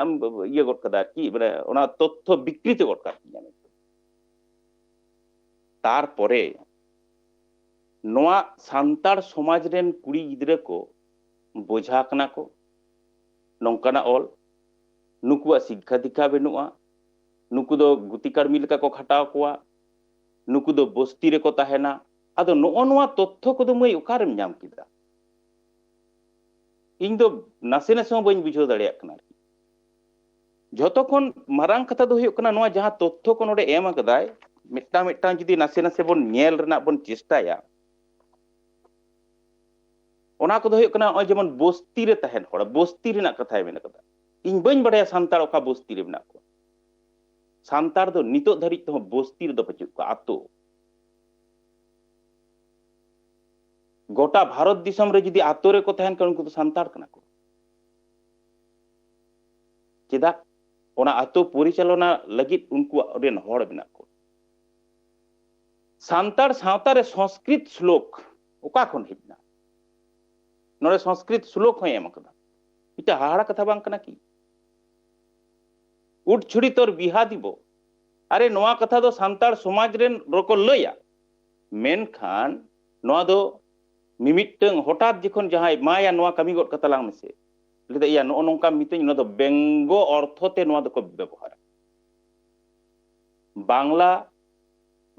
ये गट कदा की माने ओना तथ्य विकृत गट का तार परे नोआ सांताड़ समाज रेन कुड़ी गिद्रे को बोझा कना को नौकाना ऑल नुकुआ शिक्षा दीक्षा बेनुआ नुकु दो गुतिकार्मी लेका को खटाव कोआ नुकु दो बस्ती रे को ताहेना आदो नोआ नोआ तथ्य को दो मई ओकारेम ᱧᱟᱢ किदा ᱤᱧ ᱫᱚ नासे नासे बइन बुझाव दाड़िया कना जतो खन मारांग कथा दो हुयुग कना नोआ जहां तथ्य को नोडे एम अकदाय मिट्टा मिट्टा जुदी नासे नासे बन नेल रना बन चेष्टाया ओना को दो हुयुग कना ओ जेमन बस्ती रे ताहेन हड़ बस्ती रेना कथाय मेन कदा इन बइन बड़ाया सांताड़ ओका बस्ती रे मेना को सांताड़ दो नितो धरित तो बस्ती रे दो पचु को आतो गोटा भारत दिसम रे जुदी आतो रे को ताहेन कन उनको तो सांताड़ कना को चेदा ओना आतो परिचालना लगित उनको रेन हड़ मेना को सांताड़ सावता रे संस्कृत श्लोक ओका खन हेजना नोरे संस्कृत श्लोक होय एम कदा इटा हाड़ा कथा बांग कना की उठ छुड़ी तोर बिहा दिबो अरे नोआ कथा दो सांताड़ समाज रेन रोको लया मेन खान नोआ दो मिमिटंग हठात जखन जहाय माया नोआ कमी गट कता लांग मेसे लेदा या नो नोंका मितेñ नो दो बेंगो अर्थते नोआ दो को व्यवहार बांग्ला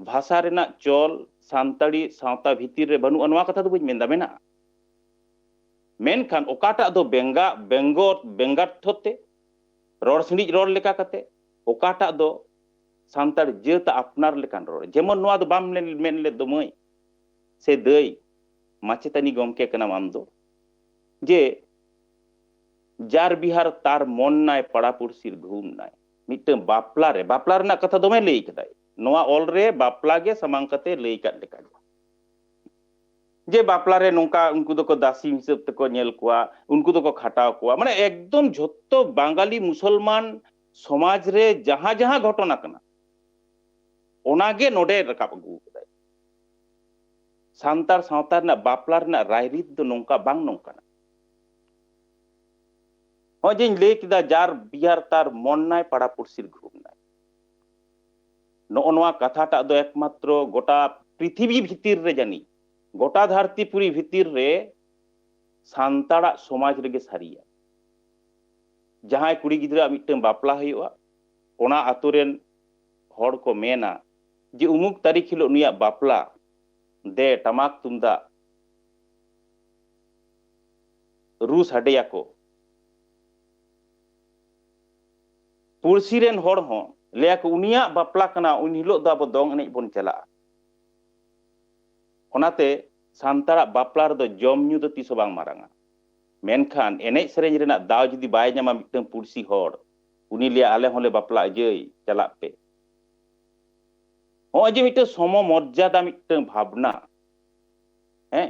भाषा रेना चल सांताड़ी सावता भीतिर रे बनु नोआ कथा दो बइ मेंदा मेना मेनखान ओकाटा दो बेंगार्थते रोड सिंडिज रोड लेका कते ओकाटा दो सांताड़ जेत अपनार लेकान रोड जेमन नोआ दो बाम मेन ले दो मई से दई माचेतानी गमके कना आम दो जे जार बिहार तार मन नाय पड़ा पुरसिर घूम नाय मिटन बापला रे कथा दोमे लई कदाय नोआ ऑल रे बापला गे समांग कते लई काट लेका जे बापला रे नोंका उनको दो को दासी हिसाब तको नेल कुआ उनको दो को खटाव कुआ माने एकदम झोत्तो बांगाली मुसलमान समाज रे जहां जहां घटना कना ओनागे नोडे रकाब अगू कदाय सांतार सावतार ना बापला रे रायरीत दो नोंका बांग नोंका हो जे ले किदा जार बिहार तार मन नाय पड़ा पुरसिर घूम नाय नोआ कथाटा दो एकमात्र गोटा पृथ्वी भितिर रे जानी गोटा धरतीपुरी भितर रे सांताड़ा समाज रेगे सारिया जहां कुड़ी गिद्रा मिटन बापला हुआ ओना आतुरेन हड़ को मेना जे उमुक तारीख हिलो नुया बापला दे टमाक तुमदा रू साडेया को पुरसी रेन हड़ हो लेया को उनिया बापला कना उन हिलो दा बो दोंग एनेज बोन चला ओनाते सांताड़ा बापला रे दो जम न्यू दो तीसो बांग मारांगा मेनखान एनेज सेरेंज रेना दाव जुदी बाय ᱧᱟᱢᱟ मिटन पुरसी हड़ उनी लिया आले होले बापला अजय चला पे हो जे मिटन सम मर्यादा मिटन भावना हैं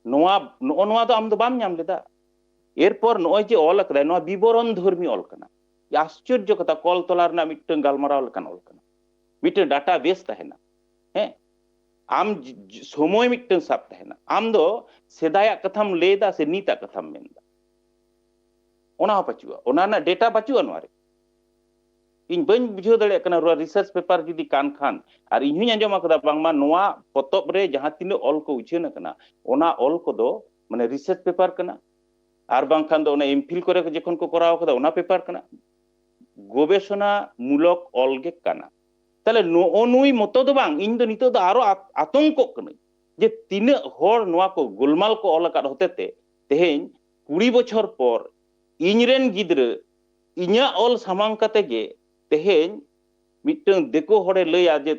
नोआ नोआ दो आम दो बाम ᱧᱟᱢ लेदा एरपर नोय जे ऑल अकदा नोआ विवरण धर्मी ऑल कना आश्चर्य कथा कॉल तोला रना मिटन गालमाराव लकन ऑल कना मिटन डाटा बेस तहेना हैं आम समय मिटन साब तहेना आम दो सेदाया कथाम लेदा से नीता कथाम मेनदा ओना पचुआ ओना ना डेटा पचुआ नोरे इन बन बुझो दड़े कना रिसर्च पेपर जुदी कान खान और इन हुई अंजम कदा बांगमा नोआ पतब रे जहां तिनो ऑल को उछेन कना ओना ऑल को दो माने रिसर्च पेपर कना और बांखान दो ओना एमफिल करे जखन को कराव कदा ओना पेपर कना गवेषणा मूलक ऑल गे कना ताले नुई मतो दो बांग इन दो नितो दो आरो आतंक कना जे तिने हर नोआ को गोलमाल को ऑल अकाद होतेते तेहेन 20 बछर पर इनरेन गिद्र इन्या ऑल सामांग कते गे तेहेन मिटन देखो हड़े लया जे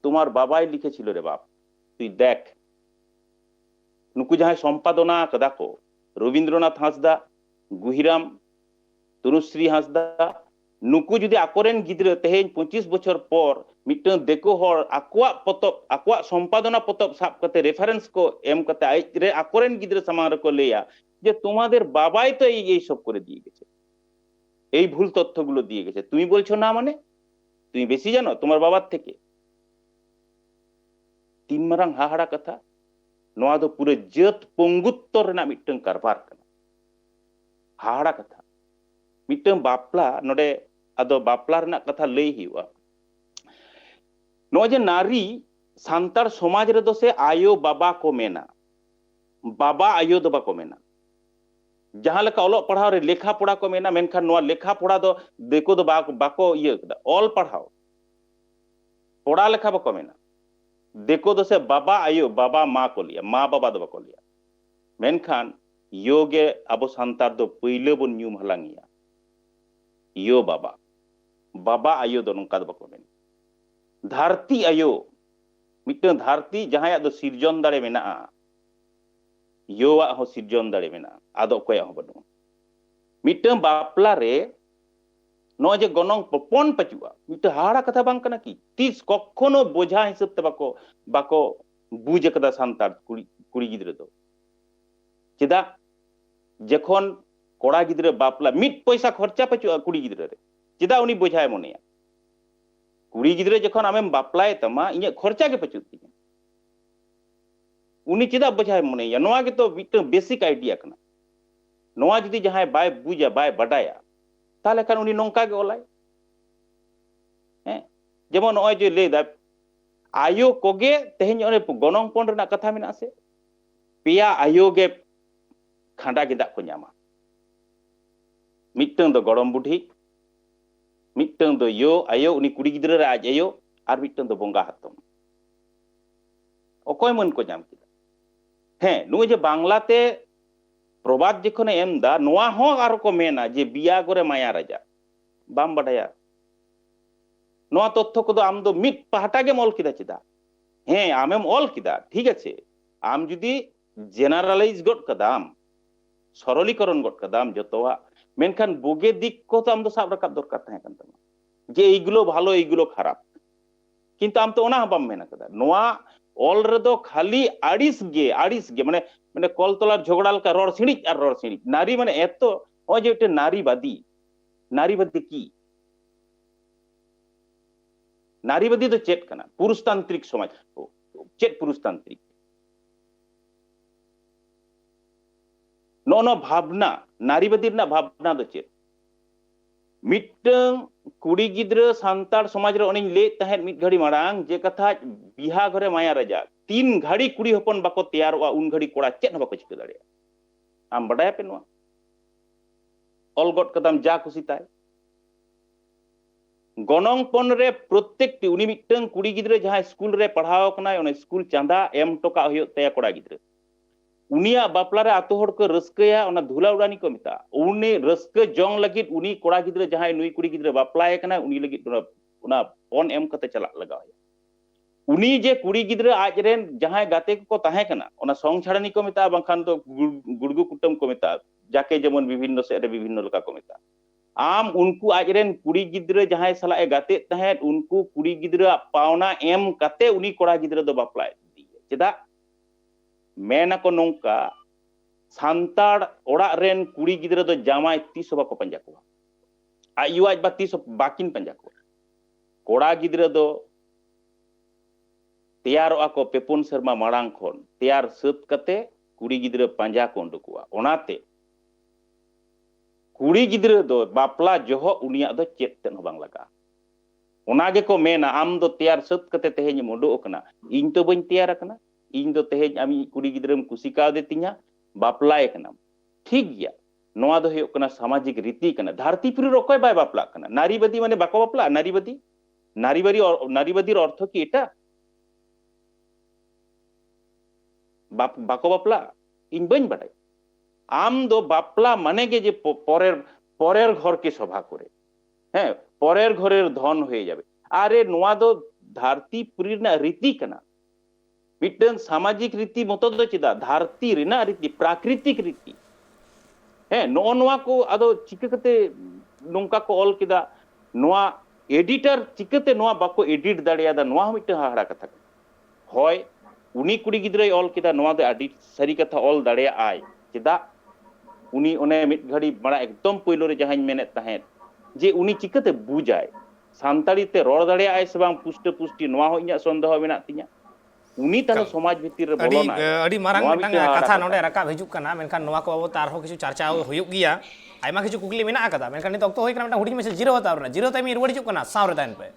तुम्हार बाबाई लिखे छिलो रे बाप तुई देख नुकु जहां संपादना कदा को रवींद्रनाथ हांसदा गुहिराम तनुश्री हांसदा नुकु जुदी आकोरेन गिद्र तेहेन 25 बछर पर मिटन देखो हर आकुआ पतब आकुआ संपादना पतब साब कते रेफरेंस को एम कते आई रे आकोरेन गिद्र सामार को लेया जे तुम्हादेर बाबाई तो এই সব করে দিয়ে গেছে এই ভুল তথ্যগুলো দিয়ে গেছে তুমি বলছো না মানে তুমি বেশি জানো তোমার বাবার থেকে তিন মারাং হাহাড়া কথা নোয়া দো পুরো জেত পঙ্গুত্তর না মিটন কারবার কানা হাহাড়া কথা मिटन बापला नोडे आदो बापला रना कथा लई हिवा नोजे नारी सांतार समाज रे दो से आयो बाबा को मेना बाबा आयो दो बाको मेना जहां लका ओलो पढ़ाव रे लेखा पढ़ा को मेना मेनखान नोआ लेखा पढ़ा दो देखो दो बाको इये कदा ऑल पढ़ाओ पढ़ा लेखा बाको मेना देखो दो से बाबा आयो बाबा माँ को लिया माँ बाबा दो बाको लिया मेनखान योगे अबो सांतार दो पहिले बन न्यूम हलांगिया यो बाबा बाबा आयो दो नोंका दो बाको मेना धरती आयो मिटन धरती जहां दो सिरजन दाड़े मेना योवा हो सिरजन दाड़े मेना आदो कोया हो बनु मिटन बापला रे नो जे गनंग पपन पचुआ मिट हाड़ा कथा बांग कना की तीस कखनो बोझा हिसाब ते बाको बुझ कदा सांतार कुड़ी गिद्रे दो चेदा जखन कोड़ा गिद्रे बापला मिट पैसा खर्चा पचुआ कुड़ी गिद्रे रे चेदा उनी बोझाय मनेया कुड़ी गिद्रे जखन आमेम बापलाय तमा इने खर्चा के पचुत तिया उनी चेदा बोझाय मनेया नोआ के तो मिट बेसिक आइडिया कना नोआ जदी जहां बाय बुझा बाय बडाया ताले खान उनी नोंका के ओलाय हैं जेमन ओय जे लेदा आयो कोगे तेहेन ओने गनंग पन रना कथा मेना से पिया आयो गे खांडा गिदा को ᱧᱟᱢᱟ मिटन दो गड़म बुढ़ी मिटन दो यो आयो उनी कुड़ी गिद्रा रे आज आयो और मिटन दो बोंगा हातम ओकोय मन को ᱧᱟᱢ किदा हैं नु जे बांग्लाते प्रबाद जखने एमदा नोआ हो आरो को मेना जे बिया गोरे माया राजा बाम बडाया नोआ तथ्य को दो आम दो मिट पहाटा गे मॉल किदा चिदा हैं आमेम ऑल किदा ठीक আছে आम जुदी जेनारेलाइज गट कदाम सरलीकरण गद कदाम जोतोआ मेनखान बोगे दिक को तो आम दो साब रकाब दरकार ताहें कान तामा जे एइगुलो भालो एइगुलो खराब किंतु आम तो ओना बाम मेना कदा नोआ ऑल रेदो खाली आड़िस गे माने माने कलतलार झगड़ा लका रोड सिणी नारी माने एतो ओ जे एक नारीवादी की नारीवादी तो चेत कना पुरुषतांत्रिक समाज चेत पुरुषतांत्रिक नो भावना नारीवादी ना भावना दो चेत मिटंग कुड़ी गिद्र सांतार समाज रे ओनिन ले तहें मिट घड़ी मारांग जे कथा बिहा घरे माया राजा 3 घड़ी कुड़ी हपन बाको तैयारवा उन घड़ी कोड़ा चेत बाको चिका दाड़े आम बडाय पे नोआ ऑल गट कदम जा खुशी ताय गनोंग पन रे प्रत्येक टी उनी मिटंग कुड़ी गिद्र जहां स्कूल रे पढ़ाओ कना ओने स्कूल चांदा एम टोका होयो तया कोड़ा गिद्र उनिया बापला रे आतो हड़ को रस्कया ओना धुला उड़ानी को मिता उनी रस्क जोंग लगित उनी कोड़ा गिद्र जहां नुई कुड़ी गिद्र बापलाए कना उनी लगित ओना फोन एम कते चला लगाया उनी जे कुड़ी गिद्र आज रेन जहां गाते को ताहे कना ओना सोंग छाड़नी को मिता बंखान तो गुड़गु कुटम को मिता जाके जेमन विभिन्न से विभिन्न लका को मिता आम उनको आज रेन कुड़ी गिद्र जहां सला ए गाते ताहे उनको कुड़ी गिद्र पावना एम कते उनी कोड़ा गिद्र दो बापलाए चेदा मेना को नोंका सांताड़ ओड़ा रेन कुड़ी गिद्र दो जामाय 30 बाको पंजा को आयु आज बा 30 बाकिन पंजा को कोड़ा गिद्र दो तैयार को पेपुन शर्मा माड़ांग खन तैयार सत कते कुड़ी गिद्र पंजा को उडुकुआ ओनाते कुड़ी गिद्र दो बापला जोहो उनिया दो चेत तेन बांग लगा ओनागे को मेना आम दो तैयार सत कते तेहेñ मोडो कना इन तो बन तैयार कना इन दो तेहेñ आमी कुड़ी गिद्रम कुसिका देतिnya बापलाए कना ठीक गया नोआ दो होयो कना सामाजिक रीति कना धरती पुरी रकोय बाय बापला कना नारीवादी माने बाको बापला नारीवादी अर्थ की एटा बाको बापला इन बन बाडाय आम दो बापला माने गे जे परेर घर के सभा करे हैं परेर घरेर धन होये जाबे आरे नोआ दो धरती पुरी ना रीति कना मिटन सामाजिक रीति मतो दो चिदा धरती रेना रीति प्राकृतिक रीति है नो नोआ को आदो चिकते नोंका को ऑल किदा नोआ एडिटर चिकते नोआ बाको एडिट दाड़िया दा नोआ मिटन हाड़ा कथा होय उनी कुड़ी गिद्रय ऑल किदा नोआ दो आदि सरी कथा ऑल दाड़िया आय चिदा उनी ओने मिट घड़ी बड़ा एकदम पहिलो रे जहां मेने ताहें जे उनी चिकते बुझाय सांताड़ी ते रोड़ दाड़िया आय से बांग पुष्टि नोआ हो इया संदेह मेना तिया उनी तानो समाज भितिर रे बोलोना अडी मारांग मिटंग कथा नोडे राका हिजुक कना मेनखान नोआ को अब तार हो किछु चर्चा होयुक गिया आयमा किछु कुकली मेना कदा मेनखान नित ऑक्तो होय कना हुडी मेसेज जीरो होता रना जीरो टाइम रुवाड़ हिजुक कना साव रे ताइन पे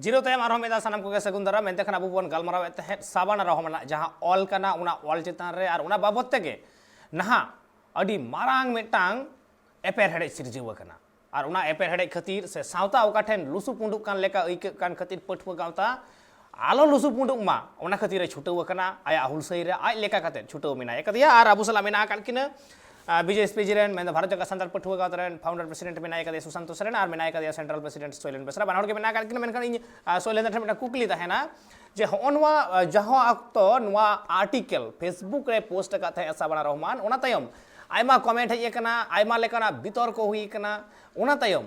जीरो टाइम आरो मेदा सनम को सगुन दरा मेनते खान अबु बन गलमराव एते साबान रहमना जहां ऑल कना उना ऑल चितान रे और उना बाबत तेगे नहा अडी मारांग मेटांग एपेर हेडे सिरजीव कना और उना एपेर हेडे खातिर से सावता ओका ठेन लुसु पुंडुक कान लेका ऐक कान खातिर पठवा गावता आलो लुसु पुंडुक मा उना खातिर छुटव कना आया हुलसई रे आय लेका खातिर छुटव मिना एकदिया और अबु सला मिना कान किना बीजेपी जिरेन मेन भारत जगत संताल पठवा गावतरेन फाउंडर प्रेसिडेंट मिना एकदिया सुशांत सोरेन और मिना एकदिया सेंट्रल प्रेसिडेंट सोइलेन बेसरा बानहर के मिना कान किना मेनखान इन सोइलेन ठेन मिना कुकली ताहेना जे होनवा जहां अक्तो नवा आर्टिकल फेसबुक रे पोस्ट का थे साबाना रहमान ओना तयम आयमा कमेंट हेज कना आयमा लेकना बितर्क हुई कना ओना तयम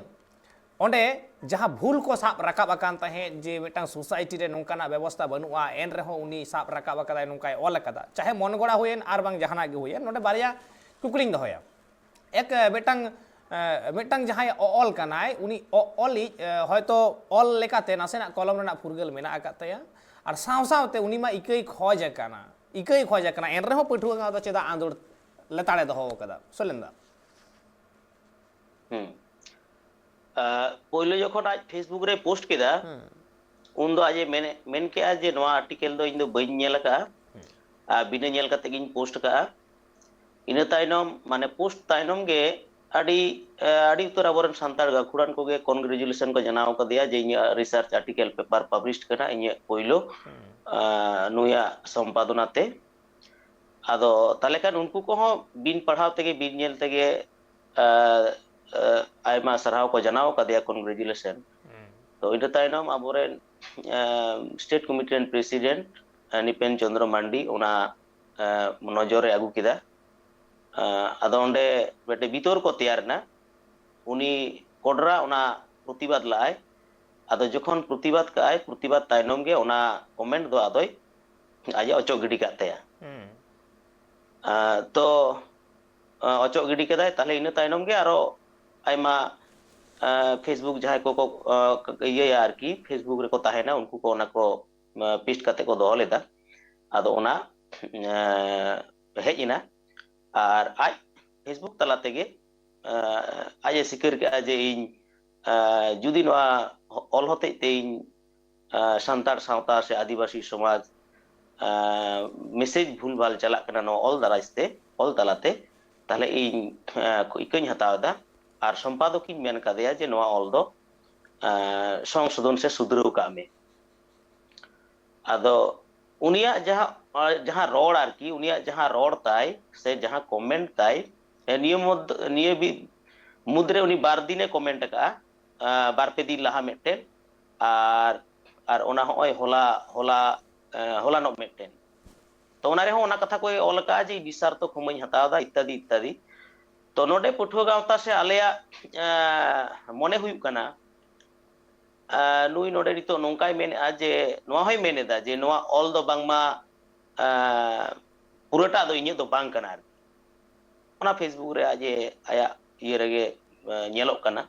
ओंडे जहां भूल को साब रकाब अकान तहे जे मिटांग सोसाइटी रे नोंकाना व्यवस्था बनुआ एन रेहो उनी साब रकाब अकादा नोंकाय ऑल अकादा चाहे मनगोड़ा हुएन आर बांग जहाना गे हुएन नोंडे बारिया कुकलिंग दहोया एक मिटांग जहां ऑल कनाय उनी ऑली हयतो ऑल लेकाते नासेना कलम रेना फुरगल मेना अकातया और साव सावते उनी मा इकई खोज कना एन रेहो पठुआ गादा चेदा आंदोड़ लताड़े दहो कदा सोलेंदा पहले जखन आज फेसबुक रे पोस्ट केदा उन दो आज मेन के आज नवा आर्टिकल दो इन दो बइन नेल का बिना नेल कते गिन पोस्ट का इन ताइनम माने पोस्ट ताइनम गे आड़ी उतर आबरन सांतार गाखुड़ान को गे कांग्रेचुलेशन को जनाव कदिया जे इन रिसर्च आर्टिकल पेपर पब्लिश कना इन पहिलो नुया संपादनाते आदो ताले कान उनको को बिन पढ़ाव तेगे बिन नेल तेगे आयमा सरहाव को जनाव कदिया कांग्रेचुलेशन तो इन तायनम आबोरेन स्टेट कमिटी रेन प्रेसिडेंट निपेन चंद्र मांडी ओना नजरे आगू किदा आदो ओंडे बेटे बितोर को तैयार ना उनी कोडरा ओना प्रतिबाद लाय आदो जखन प्रतिबाद काय प्रतिबाद तायनम गे ओना कमेंट दो आदोय आजे अचो गिडी कातेया तो अचो गिडी कदाय ताले इन तायनम गे आरो आयमा फेसबुक जहां को ये आरकी फेसबुक रे को ताहेना उनको को ओना को पिस्ट काते को दोह लेदा आदो ओना हेजिना और आज फेसबुक तला तेगे आज सिकर के आज इन जुदी नवा ऑल होते ते इन संतार सावता से आदिवासी समाज मैसेज भूल भाल चला कना नो ऑल दाराइस्ते ऑल तलाते ताले इन इकኝ हतावदा और संपादक इन मेन कादेया जे नवा ऑल दो संशोधन से सुधराव का में आदो उनिया जहां जहां रोड आरकी उनिया जहां रोड ताई से जहां कमेंट ताई नियम भी मुद्रे उनी बार दिने कमेंट का बार पे दिन लहा मेटेन और ओना होय होला होला होला नो मेटेन तो ओना रे हो ओना कथा कोई ऑल का जे विसार तो खमई हतादा इत्यादि इत्यादि तो नोडे पुठुआ गावता से आलेया मने हुयु कना नुई नोडे नितो नोंकाय मेने जे नोआ होय मेनेदा जे नोआ ऑल दो बांगमा पुराटा दो इnye दो बांग कना ओना फेसबुक रे आजे आया ये रगे ñeloक कना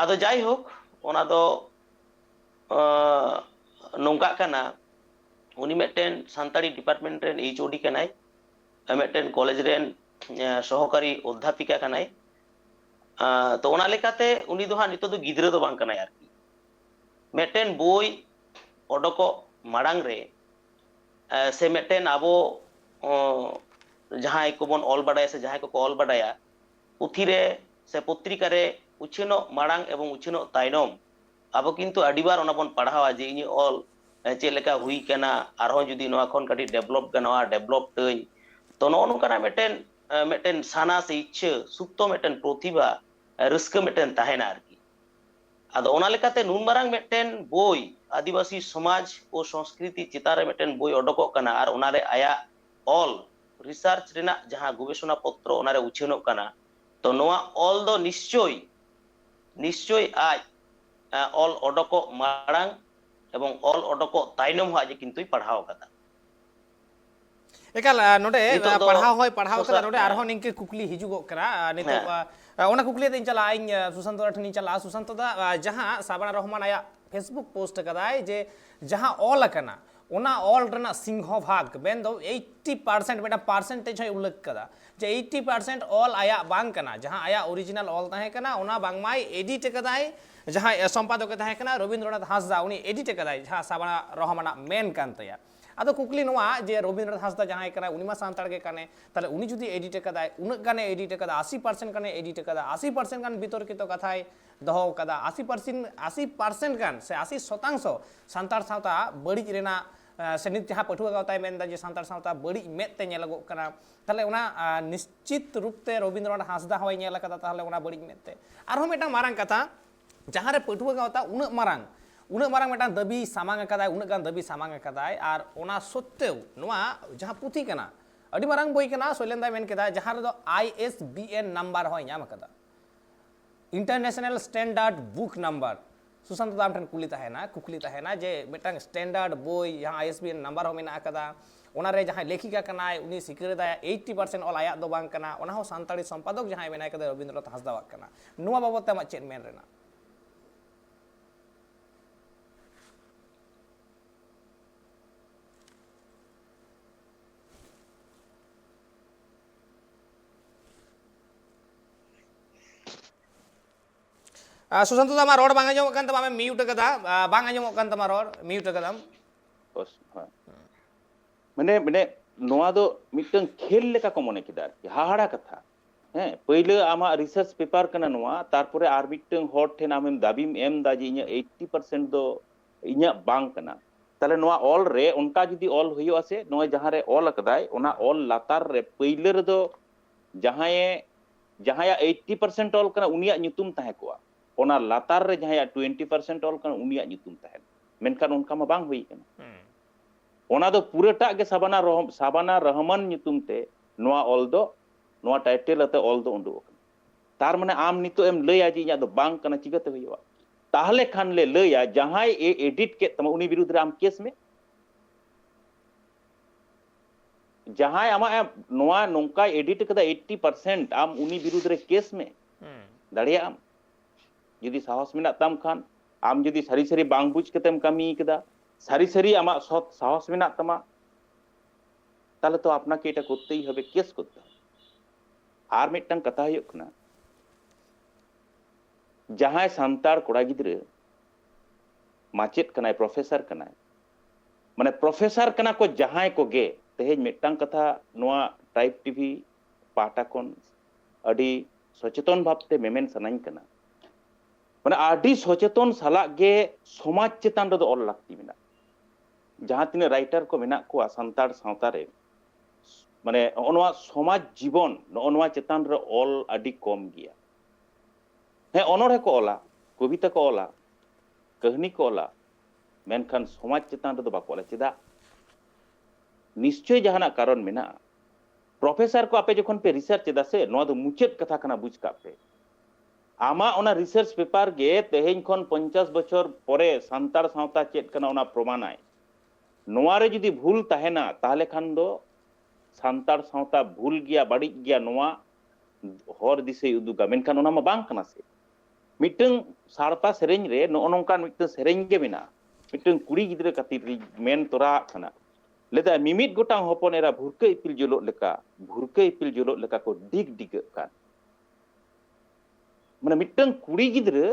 आदो जाय होक ओना दो नोंका कना उनी मेटेन सांताड़ी डिपार्टमेंट रेन एचओडी कनाय मेटेन कॉलेज रेन सहकारी अध्यापिका कनाय तो ओना लेकाते उनी दो हा नितो दो गिद्रा दो बांग कनाय आरकी मेटेन बोई ओडको माड़ांग रे से मेटेन आबो जहां को बन ऑल बाडाया से जहां को ऑल बाडाया पुथी रे से पत्रिका रे उछिनो माड़ांग एवं उछिनो तायनम आबो किंतु अडिबार ओना बन पढ़ावा जे इनी ऑल चेलेका हुई कना आरो जुदी नोआ खन काटी डेवलप गनवा डेवलप तई तो नो नोकना मेटेन मेटेन साना से इच्छा सुप्तो मेटेन प्रतिभा रस्क मेटेन ताहेना आरकी आदो ओना लेकाते नुन मारांग मेटेन बोई आदिवासी समाज और संस्कृति चितारे मेटेन बोई ओडको कना आर ओनारे आया ऑल रिसर्च रेना जहां गवेषणा पत्र ओनारे उछेनो कना तो नोआ ऑल दो निश्चय आज ऑल ओडको मारांग एवं ऑल ओडको तायनम हो आज किंतु पढ़ाव कदा एकाल नोडे पढ़ाव कदा नोडे आरहो निंके कुकली हिजुगो करा नितो ओना कुकली ते चला इन सुशांत ठनी चला सुशांत दा जहां साबना रहमान आया फेसबुक पोस्ट कदाय जे जहां ऑल कना ओना ऑल रना सिंह भाग बेन दो 80% बेटा परसेंटेज है उल्लेख कदा जे 80% ऑल आया बांग कना जहां आया ओरिजिनल ऑल ताहे कना ओना बांगमाय एडिट कदाय जहां संपादक ताहे कना रविंद्रनाथ हांसदा उनी एडिट कदाय जहां साबना रहमाना मेन कानतया आदो कुकली नोआ जे रविंद्रनाथ हांसदा जहां कना उनी मा सांताड़ के कने ताले उनी जुदी एडिट कदाय उन गाने एडिट कदा 80% गाने एडिट कदा 80% गान भीतर के तो कथाय दहो कदा 80% गान से 80% सांताड़ सावता बड़ी रेना से नित जहां पठुआ गावताय मेनदा जे सांताड़ सावता बड़ी मेते नेलगो कना ताले उना निश्चित रूप ते रविंद्रनाथ हांसदा होय नेला कदा ताले उना बड़ी मेते आरो मेटा मारांग कथा जहां रे पठुआ गावता उना मारांग मेटा दाबी सामांग कदाय उना गान दाबी सामांग कदाय आर ओना सत्तेव नोआ जहां पुथी कना अडी मारांग बोई कना सोलेंदा मेन केदा जहां रे दो ISBN नंबर होय ᱧᱟᱢ कदा international standard book number Sushant दाम ठन कुकली ताहेना जे मेटांग स्टैंडर्ड बोई जहां ISBN नंबर हो मेना कदा ओना रे जहां लेखिका कनाय उनी सिकर दा 80% ऑल आया दो बांग कना ओना हो सांताड़ी संपादक जहां मेना कदा रविंद्रनाथ हांसदा वाक कना नुवा बाबत मा चेन मेन रेना सुशांत तमा रोड बांग आजमो कान तमा म्यूट कदा बांग आजमो कान तमा रोड म्यूट कदम माने नोआ दो मिटन खेल लेका को मने किदा हाहाड़ा कथा हैं पहिले आमा रिसर्च पेपर कना नोआ तारपरे आर मिटन हॉट ठेन आमेम दाबीम एम दा जे 80% दो इnya बांग कना ताले नोआ ऑल रे उनका जुदी ऑल होयो आसे नोआ जहां रे ऑल कदाय ओना ऑल लातार रे पहिले रे दो जहां 80% ऑल कना उनिया nyutum ताहे कोआ ona latar re jahaya 20% ol kan uniya nyutum tahen menkan onka ma bang hui kana ona do purata ge sabana rahman nyutum te noa ol do noa title ate ol do undu tar mane am nito em laya ji nya do bang kana chigate huiwa tahle khan le laya jahai e edit ke tama uni birud re am case me jahai ama noa nongkai edit kada 80% am uni birud re case me dariya am jodi sahos menak tam khan am jodi sari sari bang buj ketem kami keda sari sari ama sot sahos menak tama তাহলে তো আপনাকে এটা করতেই হবে case করতে হবে আর মিটটাং কথা হইক না जहां सांतार कोड़ा गिद्रे माचेत कनाय प्रोफेसर कनाय माने प्रोफेसर कना को जहां को गे तेज मिटटांग कथा नोआ टाइप टीवी पाटाकोन अडी सचेतन भावते मेमेन सनाइन कना माने आडी सचेतन साला गे समाज चेतान रे ऑल लागती मेना जहां तिने राइटर को मेना को सांतार सावता रे माने नोआ समाज जीवन नोआ चेतान रे ऑल अडी कम गया है अनोढ़े को ओला कविता को ओला कहनी को ओला मेनखान समाज चेतान रे बाको ओला चेदा निश्चय जहाना कारण मेना प्रोफेसर को आपे जखन पे रिसर्च चेदा से नोआ दो मुचेत कथा कना बुझ का पे आमा ओना रिसर्च पेपर गे तेहेन खन 50 बछर परे सांतार सावता चेत कना ओना प्रमाणाय नोआ रे जदी भूल ताहेना ताहले खान दो सांतार सावता भूल गया बाड़ी गया नोआ हर दिसे उदुगा मेनखान ओना मा बांग कना से मिटंग सारता सेरेंग रे नोनोंकान मिटंग सेरेंग गे बिना मिटंग कुड़ी गिद्रे खातिर मेन तोरा खाना लेदा मिमित गोटांग हपन एरा भुरके इपिल जुलो लेका को डिग डिग कान माने मिटंग कुड़ी गिद्रे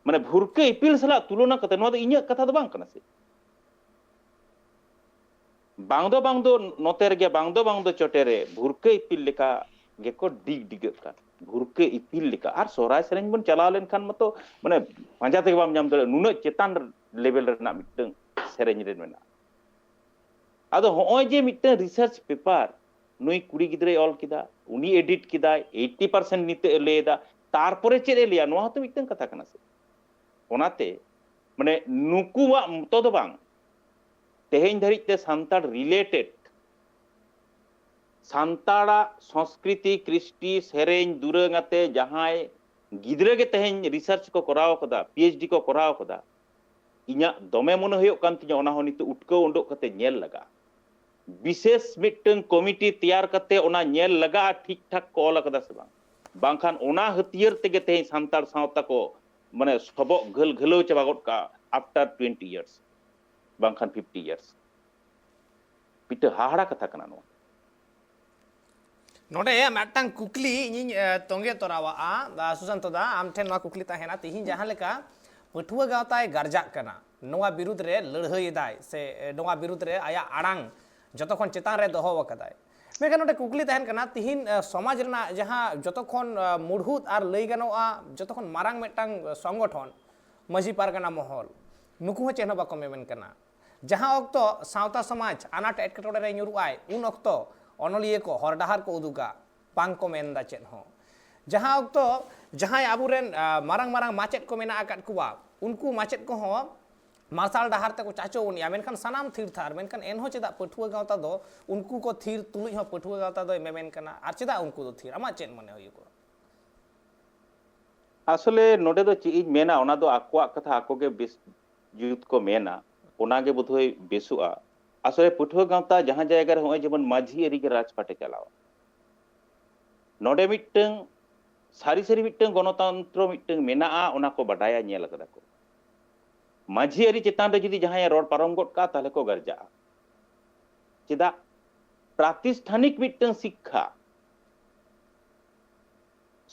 माने भुरके इपिल सला तुलना कते नो दो इन्या कथा दो बांग कना से बांग दो नोतेर गे बांग दो चोटेरे भुरके इपिल लेका गेको डिग डिग कान भुरके इपिल लेका आर सोराय सेरेंग बन चला लेन खान मतो माने पांजा ते बाम जाम दरे नुना चेतान लेवल रेना मिटंग सेरेंग रे मेना आदो होय जे मिटंग रिसर्च पेपर नुई कुड़ी गिद्रे ऑल किदा उनी एडिट किदा 80% निते लेदा तारपरे चेरे लिया नो तो मिटंग कथा कना से ओनाते माने नुकुवा तो दो बांग तेहेन धरित ते सांतार रिलेटेड सांताड़ा संस्कृति कृष्टि सेरेंग दुरंगाते जहां गिद्रे के तेहेन रिसर्च को कराव कदा पीएचडी को कराव कदा इन्या दमे मन होयो कान तिया ओना होनी तो उटको उंडो कते नेल लगा विशेष मिटन कमिटी तैयार कते ओना नेल लगा ठीक ठाक कॉल कदा से बांखान ओना हथियार तेगे तेहेन सांतार सावता को माने सबो घलो चबा गट का आफ्टर 20 इयर्स बांखान 50 इयर्स पिटे हाहाड़ा कथा कना नो नोडे मिदटांग कुकली इᱧ तोंगे तोरावा सुशांत दा आम ठेन मा कुकली ताहेना तिहिं जहां लेका पठुआ गावताय गारजाक कना नोआ विरुद्ध रे लड़हई दाय से नोआ विरुद्ध रे आया आड़ांग जतखन चेतान रे दोहो वकदाय मेखा नोडे कुकली ताहेन कना तिहिं समाज रेना जहां जतखन मुढ़ुत आर लई गानोआ जतखन मारांग मिदटांग संगठन मजी पारगाना महल नुकु हो चेन बाको मेमेन कना जहां अक्तो सावता समाज आनाट एटकेटोड़े रे ᱧᱩᱨᱩᱜᱼᱟᱭ उन अक्तो अनलिये को हर डहार को उदुगा बांग को मेनदा चेन हो जहां अक्तो जहां आबुरेन मारांग मारांग माचेत को मेना आकात कुवा उनको माचेत को हो मार्शल डहार ते को चाचो उनिया मेनखान सनाम थीर थार मेनखान एन हो चेदा पठुआ गावता दो उनको को थीर तुलुज हो पठुआ गावता दो मेमेन कना आर चेदा उनको दो थीर आमा चेन मने होयो को आसले नोडे दो चीज मेना ओना दो आकोआ कथा आकोगे बेस जुत को मेना ओना गे बुधोय बेसुआ आसले पठुआ गावता जहां जायगा रे होय जेमन माझी एरी के राजपाटे चलावा नोडे मिटंग सारी सारी मिटंग गणतंत्र मिटंग मेना ओना को बडाया नेल कदा को माझी एरी चेतान रे जदी जहां रोड पारम गट का ताले को गरजा चेदा प्रातिष्ठानिक मिटंग शिक्षा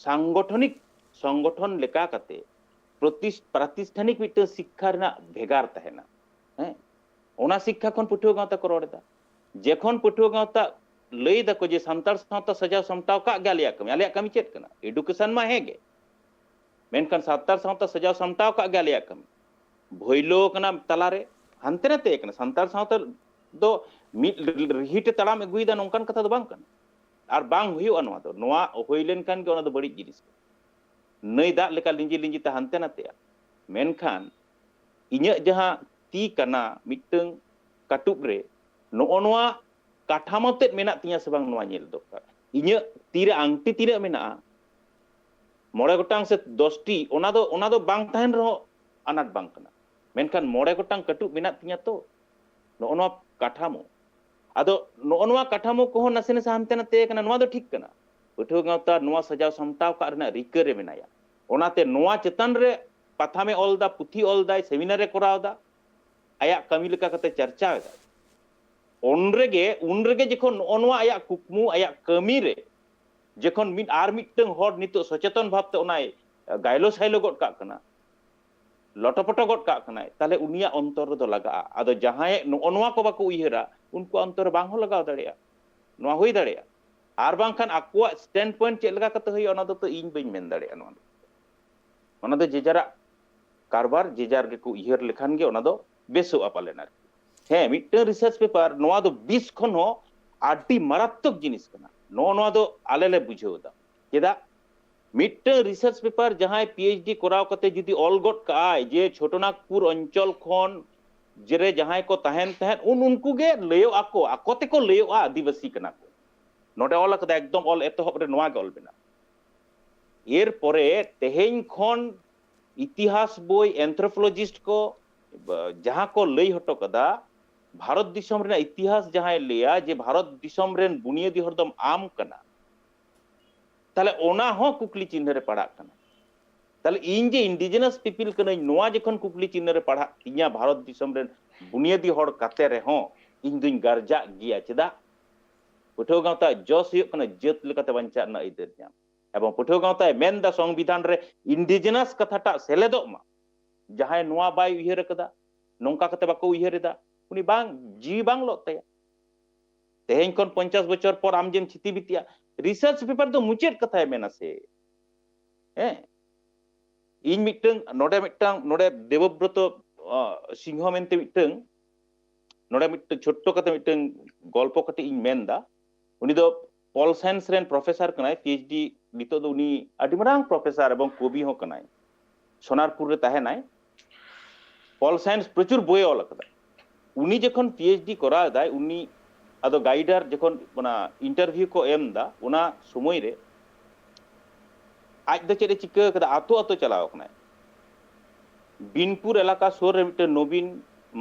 सांगठनिक संगठन लेका कते प्रातिष्ठानिक मिटंग शिक्षा रेना भेगार तहेना हैं ओना शिक्षा खन पठुआ गावता को रोडदा जेखन पठुआ गावता लई दको जे सांतार सावता सजाव समटाव का गालिया कमी चेत कना एडुकेशन मा हेगे मेनखान सांतार सावता सजाव समटाव का गालिया कमी भइलो कना तलारे हंते नते कना सांतार सावता दो मिट रिहिट तड़ाम अगुइदा नोंकान कथा दो बांग कना आर बांग हुयो अनवा दो नोआ होइलेन कान के ओना दो बड़ी जिनिस नई दाग लेका लिंजी लिंजी ते हानते नाते मेनखान इᱧᱟᱹᱜ ᱡᱟᱦᱟᱸ ᱛᱤ ᱠᱟᱱᱟ ᱢᱤᱫᱴᱟᱝ ᱠᱟᱴᱩᱵ ᱨᱮ ᱱᱚᱜᱼᱚ ᱱᱚᱣᱟ ᱠᱟᱴᱷᱟᱢᱳ ᱛᱮᱫ ᱢᱮᱱᱟᱜ ᱛᱤᱧᱟ ᱥᱮ ᱵᱟᱝ ᱱᱚᱣᱟ ᱧᱮᱞ ᱫᱚᱨᱠᱟর ᱤᱧᱟᱹᱜ ᱛᱤᱨᱮ ᱟᱝᱴᱤ ᱛᱤᱱᱟᱹᱜ ᱢᱮᱱᱟᱜᱼᱟ 9 ᱜᱚᱴᱟᱝ ᱥᱮ 10টি ᱚᱱᱟ ᱫᱚ ᱵᱟᱝ ᱛᱟᱦᱮᱱ ᱨᱮᱦᱚᱸ ᱟᱱᱟᱴ ᱵᱟᱝ ᱠᱟᱱᱟ ᱢᱮᱱᱠᱷᱟन 9 ᱜᱚᱴᱟᱝ ᱠᱟᱴᱩᱵ ᱢᱮᱱᱟᱜ ᱛᱤᱧᱟ ᱛᱚ ᱱᱚᱜᱼᱚ ᱱᱚᱣᱟ ᱠᱟᱴᱷᱟᱢᱳ ᱟᱫᱚ ᱱᱚᱜᱼᱚ ᱱᱚᱣᱟ ᱠᱟᱴᱷᱟᱢᱳ ᱠᱚᱦᱚᱸ ᱱᱟᱥᱮ ᱱᱟᱥᱮ ᱦᱟᱱᱛᱮ ᱱᱟᱛᱮ ᱠᱟᱱᱟ ᱱᱚᱣᱟ ᱫᱚ ᱴᱷᱤᱠ ᱠᱟᱱᱟ ᱯᱟᱹᱴᱷᱩᱣᱟᱹ ᱜᱟᱶᱛᱟ ᱱᱚᱣᱟ ᱥᱟᱡᱟᱣ ᱥᱟᱢᱴᱟᱣ ᱠᱟᱜ ᱨᱮᱱᱟᱜ ᱨᱤᱠᱟᱹ ᱨᱮ ᱢᱮᱱᱟᱭᱟ ᱚᱱᱟᱛᱮ ᱱᱚᱣᱟ ᱪᱮᱛᱟᱱ ᱨᱮ ᱯᱟᱛᱷᱟᱢᱮ ᱚᱞᱫᱟ ᱯᱩᱛᱷᱤ ᱚᱞᱫᱟᱭ ᱥᱮᱢᱤᱱᱟᱨᱮ ᱠᱚᱨᱟᱣᱫᱟ ᱟᱭᱟᱜ ᱠᱟᱹᱢᱤ ᱞᱮᱠᱟ ᱠᱟᱛᱮ ᱪᱟᱨᱪᱟᱣᱮᱫᱟ ᱩᱱᱨᱮᱜᱮ ᱡᱚᱠᱷᱚᱱ ᱱᱚᱜᱼᱚ ᱱᱚᱣᱟ ᱟᱭᱟᱜ ᱠᱩᱠᱢᱩ ᱟᱭᱟᱜ ᱠᱟᱹᱢᱤ ᱨᱮ जखन मिट्टन हर नितो सचेतन भावते गायलो साइलो गड काग कना लटपटो गड काग कना ताले उनिया अंतर दो लगा आदो जहां नोआ को बाको उयहरा उनको अंतर बांग हो लगाव दाड़िया नोआ हुई दाड़िया आर बांखान आकुआ स्टैंड पॉइंट चेक लगा कते हुई ओना दो तो इन बइन मेन दाड़िया ओना दो जेजारा कारबार जेजार के को उयहर लेखान गे ओना दो बेसोआ पालेना हे मिट्टन रिसर्च पेपर नोआ दो 20 खन हो आडी मारात्मक जिनिस कना नोआ दो आले ले बुझेवदा चेदा मिट्टन रिसर्च पेपर जहां पीएचडी कराव कते जुदी ऑल गड काय जे छोटनागपुर अंचल खन जेरे जहां को तहन तहन उनको गे लेयो आको ते को लेयो आदिवासी कना को नोडे ऑल कदा एकदम ऑल एतहब रे नोआ गे ऑल बेना एर परे तेहेन खन इतिहास बोय एंथ्रोपोलॉजिस्ट को जहां को लई हटो कदा भारत दिसम रे इतिहास जहां लिया जे भारत दिसम रेन बुनियादी हरदम आम कना ताले ओना हो कुकली चिन्ह रे पड़ा कना ताले इन जे इंडिजिनस पीपल कना नोआ जखन कुकली चिन्ह रे पड़ा इया भारत दिसम रेन बुनियादी हर काते रे हो इन दुइन गारजा गिया चेदा पठो गावता जस हुयो कना जत लेकाते बांचा ना इदर जाम एवं पठो गावता मेनदा संविधान रे इंडिजिनस कथाटा सेलेदो मा जहां नोआ बाय उयहर कदा नोंका कते बाको उयहरदा उनी बांग जी बांग लतया तेहेन कोन 50 बछर पर आम जेम छिति बितिया रिसर्च पेपर तो मुचेत कथाय मेना से हे इन मिटंग नोडे देवव्रत सिंह मेनते मिटंग नोडे मिटंग छोट्टो कते मिटंग गल्प कते इन मेनदा उनी दो पॉल साइंस रेन प्रोफेसर कनाय पीएचडी नितो दो उनी आदि मारांग प्रोफेसर एवं कवि हो कनाय सोनारपुर रे ताहेनाय पॉल साइंस प्रचुर बोय ऑल कदा उनी जखन पीएचडी कराव दाय उनी आदो गाइडर जखन ओना इंटरव्यू को एमदा ओना समय रे आज दो चेरे चिका कदा आतो आतो चलाव कनाय बिनपुर इलाका सोर रे मिटे नवीन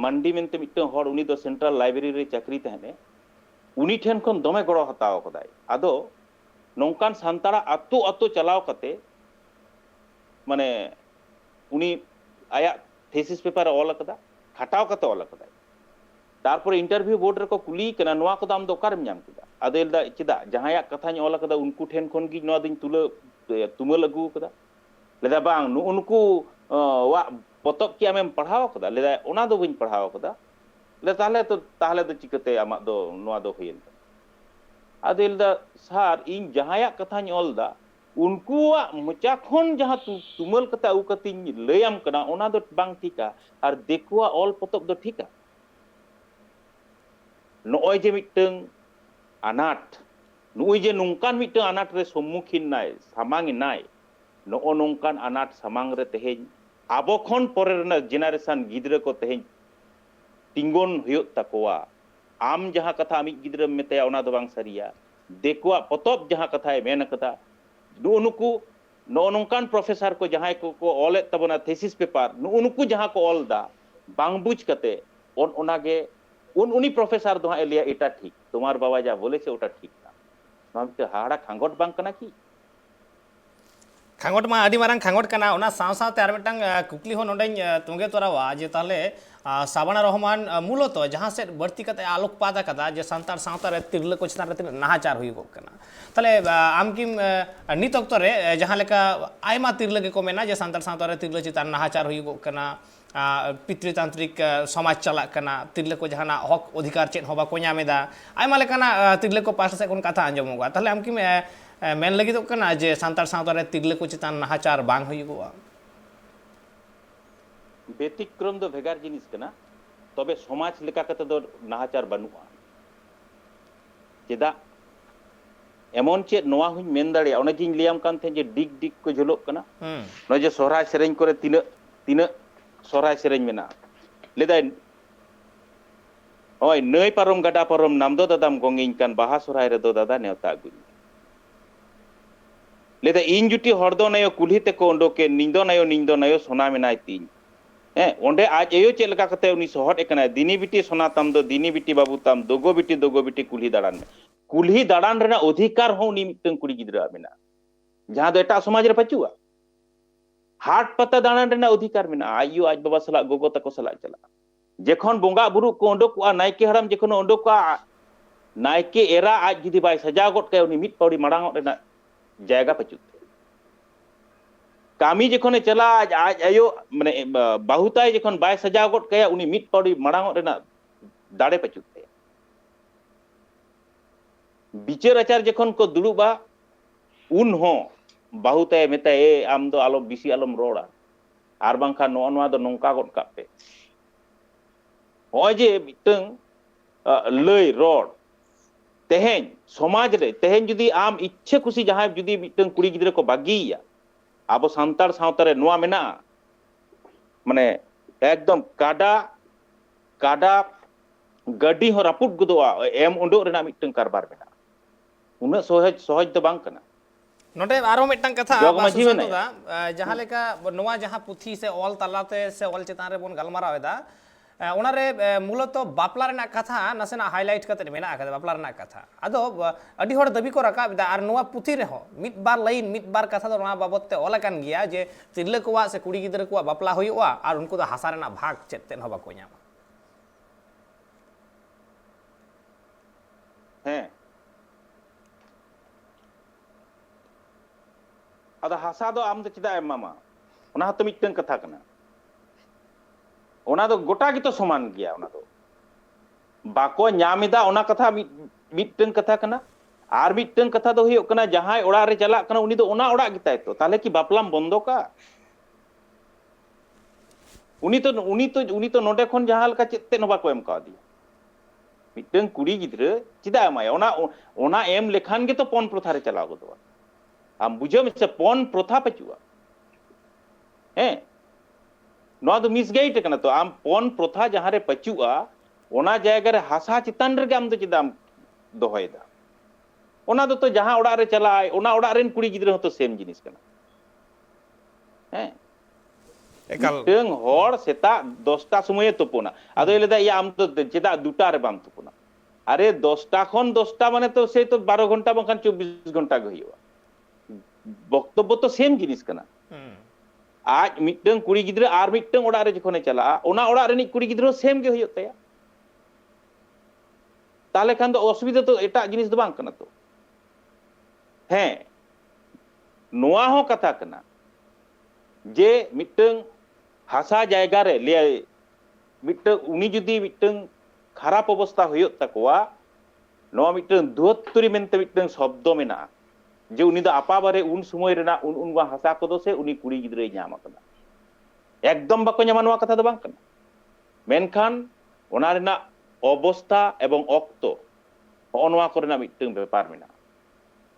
मंडी मेनते मिटे हर उनी दो सेंट्रल लाइब्रेरी रे चाकरी तहने उनी ठेन खन दमे गड़ो हताव कदाय आदो नोंकान सांतारा आतो आतो चलाव कते माने उनी आया थीसिस पेपर ऑल कदा खटाव कते ऑल कदा तारपर इंटरव्यू बोर्ड रे को कुली कना नोआ को दाम दो कारम नाम किदा अदेलदा चिदा जहाया कथानी ऑल कदा उनको ठेन खन गी नोआ दिन तुमल लगू कदा लेदा बांग उनको वा पतब की आमेम पढ़ाव कदा लेदा ओना दो बइन पढ़ाव कदा ले ताहले तो चिकते आमा दो नोआ दो होयेन अदेलदा सार इन जहाया कथानी ऑलदा उनको मचा खन जहां तुमल कता उ कतिन लयम कना ओना दो बांग ठीका और देखुआ ऑल पतब दो ठीका नोय जे मिटंग अनाट नुई जे नोंकान मिटंग अनाट रे सम्मुखीन नाय सामांग नाय नो नोंकान अनाट सामांग रे तेहेन आबो खन परे रेना जेनारेशन गिद्रा को तेहेन तिंगोन हुयुत ताकोआ आम जहां कथा आमिज गिद्रा मेतया ओना दो बांग सरिया देखुआ पतब जहां कथाय मेन कथा नुनुकु नोंकान प्रोफेसर को जहां को ऑल तबना थीसिस पेपर नुनुकु जहां को ऑल दा बांग बुझ कते ओनागे उनी प्रोफेसर दो एलिया एटा ठीक तुम्हार बाबा जा बोले से ओटा ठीक ना नोमते हाड़ा खांगोट बांग कना की खांगोट मा आदि मारंग खांगोट कना ओना साव सावते आर मिटांग कुकली हो नोंडेñ तुंगे तोरावा जे ताले साबाना रहमान मूलत जहां से बढ़ती कते आलोकपात कदा जे संतार सावता रे तिरले को चितान रे नाहाचार हुई कना ताले आम किम नित अक्तो रे जहां लेका आयमा तिरले के को मेना जे संतार सावता रे तिरले चितान नाहाचार हुई कना पितृतांत्रिक समाज चला कना तिरले को जहां हक अधिकार चेत होबा को ᱧᱟᱢᱮᱫᱟ आयमा लेकाना तिरले को पास से कोन कथा आंजमोगा ताले आम किम मेन लगी तो कना जे संतार सावता रे तिरले को चितान नाहाचार बांग हुईगोआ व्यतिक्रम दो भेगार जिनिस कना तबे समाज लेका कते दो नाहाचार बनुआ चेदा एमन चेद नोआ हुई मेन दाड़े ओने जिन लियाम कान थे जे डिग डिग को झुलोक कना नो जे सोहराय सेरेंज करे तिना तिना सोहराय सेरेंज मेना लेदाय ओय नई पारम गाडा पारम नाम दो दादाम गोंगिन कान बाहा सोहराय रे दो दादा नेवता अगुई लेदा इन जुटी हर दो नयो कुल्ही ते को ओंडोके निंदो नयो सोना मेनाय तीन ओंडे आज एयो चेद लका कते उनी सोहट एकना दिनी बिटी सोना ताम दो दिनी बिटी बाबू ताम दोगो बिटी कुल्ही दाड़ान में कुल्ही दाड़ान रेना अधिकार हो उनी मिटन कुड़ी गिद्रा मेना जहां दो एटा समाज रे पचुआ हाट पता दाड़ान रेना अधिकार मेना आयु आज बाबा सला गोगो तको सला चला जेखन बोंगा बुरु को ओंडोकआ नायके हराम जेखन ओंडोकआ नायके एरा आज जुदी बाय सजा गट के उनी मिट पौड़ी माड़ांग रेना जायगा पचुत कामी जेखने चला आज आयो माने बाहुताय जेखन बाय सजा गट के उनी मिट पौड़ी माड़ांग रेना दाड़े पचुत बिचार आचार जखन को दुड़ुबा उन हो बाहुते मेता ए आम दो आलो बिसी आलम रोड़ा आर बांखा नो नोआ दो नोंका गट कापे होय जे मिटंग लय रोड तेहेन समाज रे तेहेन जुदी आम इच्छे खुशी जहां जुदी मिटंग कुड़ी गिद्रा को बागिया आबो सांतार सावता रे नोआ मेना माने एकदम काडा गाड़ी हो रापुट गुदोआ एम उंडो रेना मिटंग कारबार मेना उन्ना सहज तो बांग कना नोडे आरो मिटंग कथा जग माझी में जहां लेका नोआ जहां पुथी से ऑल तलाते से ऑल चेतान रे बोन गलमाराव एदा ओना रे मूलत बापला रेना कथा नसेना हाईलाइट कते मेना आका बापला रेना कथा आदो अडी होड़ दबी को रका बिदा आर नोआ पुथी रे हो मिट बार लाइन मिट बार कथा दो नोआ बाबत ते ऑल कान गिया जे तिरले कोवा से कुड़ी गिदर कोवा बापला होइवा आर उनको दो हासा रेना भाग चेतेन होबा को न्यामा हैं अदा हासा दो आम दो चिदा एमामा ओना तो मिटंग कथा कना ओना दो गोटा गितो समान गया ओना दो बाको न्यामिदा ओना कथा मिटंग कथा कना आर मिटंग कथा दो हुयो कना जहां ओड़ा रे चला कना उनी दो ओना ओड़ा गिताय तो ताले की बापलाम बंदो का उनी तो नोडे खन जहां लका चेते नोबा को एम का दिया मिटंग कुड़ी गिद्रा चिदा एमाय ओना एम लेखान गे तो पन प्रथा रे चला गदवा आम बुझो से पन प्रथा पचुआ हैं नोआ दो मिसगाइड कना तो आम पन प्रथा जहां रे पचुआ ओना जायगा रे हासा चितान रे आम दो चिदाम दोहयदा ओना दो तो जहां ओड़ा रे चलाय ओना ओड़ा रेन कुड़ी गिद्रा हो तो सेम जिनिस कना हैं एकाल मिटंग होड़ सेता 10टा समय तुपुना आदो लेदा या आम तो चिदा दुटा रे बाम तुपुना अरे 10टा खन 10टा माने तो से तो 12 घंटा बखान 24 घंटा गहिवा बक्तव्य तो सेम जिनिस कना आज मिटंग कुड़ी गिद्रा आर मिटंग ओड़ा रे जखने चला ओना ओड़ा रे नि कुड़ी गिद्रा सेम गे होयो तया ताले खान दो असुविधा तो एटा जिनिस दो बांग कना तो हैं नोआ हो कथा कना जे मिटंग हासा जायगा रे ले मिटंग उनी जुदी मिटंग खराब अवस्था होयो तकवा नोआ मिटंग दुहत्तरी मेनते मिटंग शब्द मेना जे उनी द आपा बारे उन समय रेना उन हासा को दो से उनी कुड़ी गिद्रे ᱧᱟᱢ akana एकदम बाको ᱧᱟᱢᱟ नोआ कथा दो बांग कना मेनखान ओना रेना अवस्था एवं ऑक्तो ओनवा कोरेना मिटंग बेपार मेना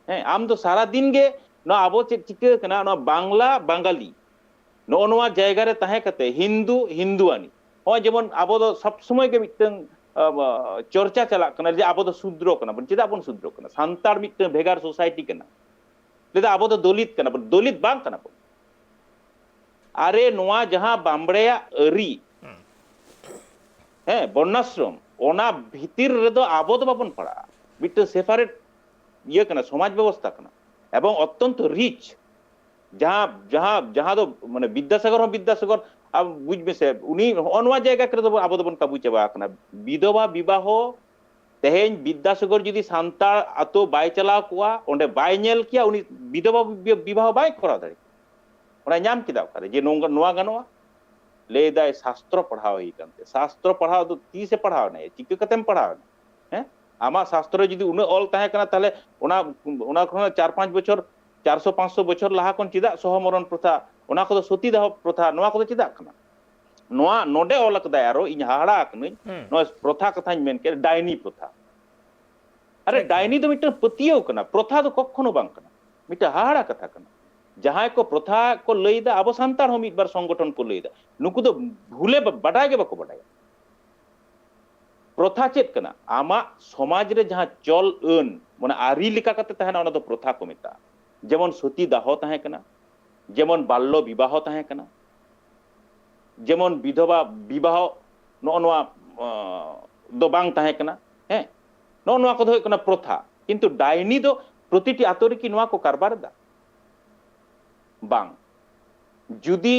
हैं आम दो सारा दिन गे नोआ आबो चिका कना नोआ बांग्ला बांगाली नोआ जायगा रे ताहे कते हिंदुआनी हो जेमन आबो दो सब समय गे मिटंग चर्चा चला कना जे आबो दो शूद्र कना बन चिदा बन शूद्र कना सांतार मिटंग भेगार सोसाइटी कना लेदा आबो दो दलित कना बन दलित बांग कना बन अरे नोआ जहां बामबड़ेया अरी हैं वर्णाश्रम ओना भीतिर रे दो आबो दो बाबन पड़ा मिटंग सेपारेट ये कना समाज व्यवस्था कना एवं अत्यंत रिच जहां दो माने विद्यासागर अब बुझ में से उनी ओनवा जायगा करे दो आबो दबन काबू चाबा कना विधवा विवाह तेहेन विद्यासागर जुदी सांतार आतो बाय चला कुआ ओंडे बाय नेल किया उनी विधवा विवाह बाय करा दाड़ी ओना ᱧᱟᱢ किदा करे जे नोवा गनवा लेदाय शास्त्र पढ़ाव ही कानते शास्त्र पढ़ाव दो ती से पढ़ाव नहीं चिक कतेम पढ़ाव हैं आमा शास्त्र जुदी उन ऑल ताहे कना ताले ओना खन 4-5 बछर 400-500 बछर लाहा कोन चिदा सहमरण प्रथा ओना को सती दाह प्रथा नोआ को चिदा कना नोआ नोडे ऑल कदा यारो इन हाड़ा कनई नो प्रथा कथाñ मेन के डायनी प्रथा अरे डायनी तो मिट्टन पतियो कना प्रथा तो कखनो बांग कना मिट्टा हाड़ा कथा कना जहां को प्रथा को लईदा अब सांतार हम एक बार संगठन को लईदा नुकु तो भूले बडाय के बाको बडाय प्रथा चेत कना आमा समाज रे जहां चल अन माने आरी लिका कते तहना ओना तो प्रथा को मिता जेमन सती दाह तहे कना जेमन बाल्य विवाह तहे कना जेमन विधवा विवाह नोआ दो बांग तहे कना हैं नोआ को दो कना प्रथा किंतु डायनी दो प्रतिटी आतो रे कि नोआ को कारबार दा बांग जुदी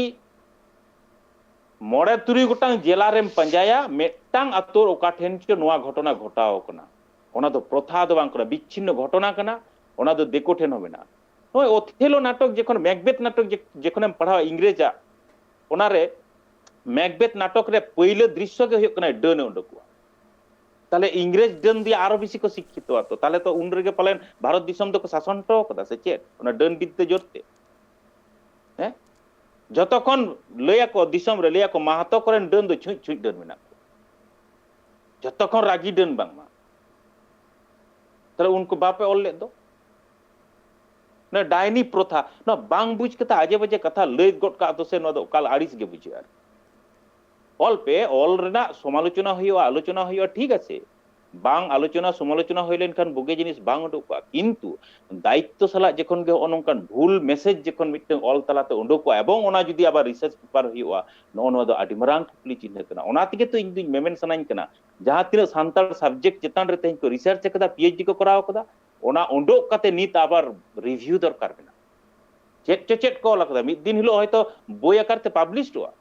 मोड़े तुरी गोटांग जिला रेम पंजाया मेटांग आतोर ओका ठेन च नोआ घटना घटाव कना ओना दो प्रथा दो बांग कना विच्छिन्न घटना कना ओना दो देखो ठेन होबेना नोय ओथेलो नाटक जेखन मैकबेथ नाटक जेखन पढ़ा इंग्रेजा ओना रे मैकबेथ नाटक रे पहले दृश्य के होय कना डन उडकुआ ताले इंग्रेज डन दिया आरो बेसी को शिक्षित तो ताले तो उन रेगे पालन भारत दिसम तो शासन तो कदा से चेत ओना डन बिद्दे जोरते हैं जतखन लया को दिसम रे लया को माहातो करेन डन दो छुई छुई डन मेना जतखन रागी डन बांगमा ताले उनको बापे ऑल ले दो ना डायनी प्रथा ना बांग बुझ कथा आजे बजे कथा लय गट का तो से न दो काल आड़िस गे बुझिया ऑल पे ऑल रेना समालोचना हुआ आलोचना हुआ ठीक है बांग आलोचना समालोचना हुई लेनखान बुगे जिनिस बांग उडुकवा किंतु दायित्व साला जखन गे अनंकान भूल मेसेज जखन मिटन ऑल तलाते उडुकवा एवं ओना जुदी आबार रिसर्च पेपर हुआ नो दो आदि मारांग ठुकली चिन्ह कना ओना तिगे तो इन दुई मेमेन सनाइन कना जहां तिना सांताल सब्जेक्ट चेतान रे तेन को रिसर्च कदा पीएचडी को कराव कदा ओना उडुक कते नित आबार रिव्यू दरकार बेना चेट को लकदा मिद दिन हिलो हयतो बोय आकारते पब्लिश्ड हुआ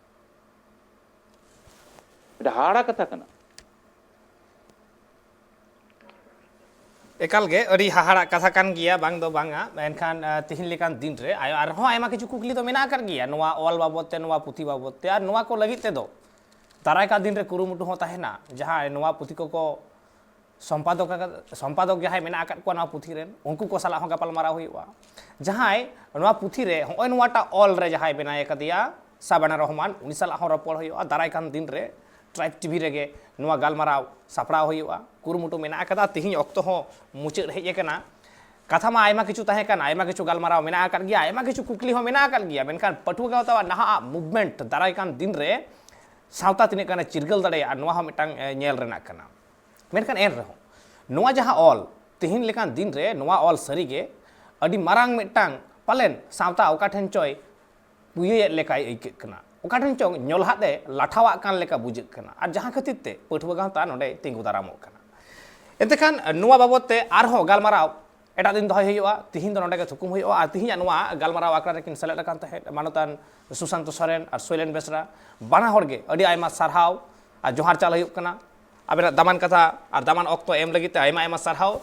এটা হাড়া কথা কানা एकाल गे अड़ी हाहाड़ा कथा कान गिया बांग दो बांगा एनखान तिहिन लेकान दिन रे आर हो आयमा किछु कुकली तो मेना कर गिया नोआ ऑल बाबत ते नोआ पुथी बाबत ते आर नोआ को लगित ते दो दाराय का दिन रे कुरुमुटु हो ताहेना जहां नोआ पुथी को संपादक जहां मेना आकात को नोआ पुथी रेन उनको को साला हो गपाल मारा हुईवा जहां नोआ पुथी रे होय नोआटा ऑल रे जहां बेनाय कदिया साबाना रहमान उनी साला हो रपड़ हुईवा दाराय कान दिन रे ट्राइब टीवी रेगे नोआ गालमाराव सापड़ाव हुईवा कुरुमुटु मेना कदा तिहिन ऑक्तो हो मुचाद हेज कना कथा मा आयमा किछु ताहे कना आयमा किछु गालमाराव मेना आकात गिया आयमा किछु कुकली हो मेना आकात गिया मेनखान पटुआ गावता नहा मूवमेंट दाराय कान दिन रे सावता तिने कना चिरगल दड़े नोआ हो मिटांग नेल रेना कना मेनखान एन रहो नोआ जहां ऑल तिहिन लेकान दिन रे नोआ ऑल सरीगे अडी मारांग मिटांग पालेन सावता ओका ठेन चोय पुये लेकाय आइके कना ओका ठेन चोंग नोलहाते लाठावा कान लेका बुझक कना आर जहां खातिर ते पटुआ गावता नोडे तिंगु दारामो कना एतेखान नोआ बाबते आरहो गालमाराव एटा दिन दहय हुआ तिहिन दो नोडे के थुकुम हुआ आर तिहिन नोआ गालमाराव आकड़ा रेकिन सेलेक्ट कान तहे मानतान सुशांत सोरेन आर सोइलेन बेसरा बाना हरगे अडी आयमा सारहाव आर जोहार चाल हुआ कना आबेना दामान कथा आर दामान ऑक्तो एम लगिते आयमा आयमा सारहाव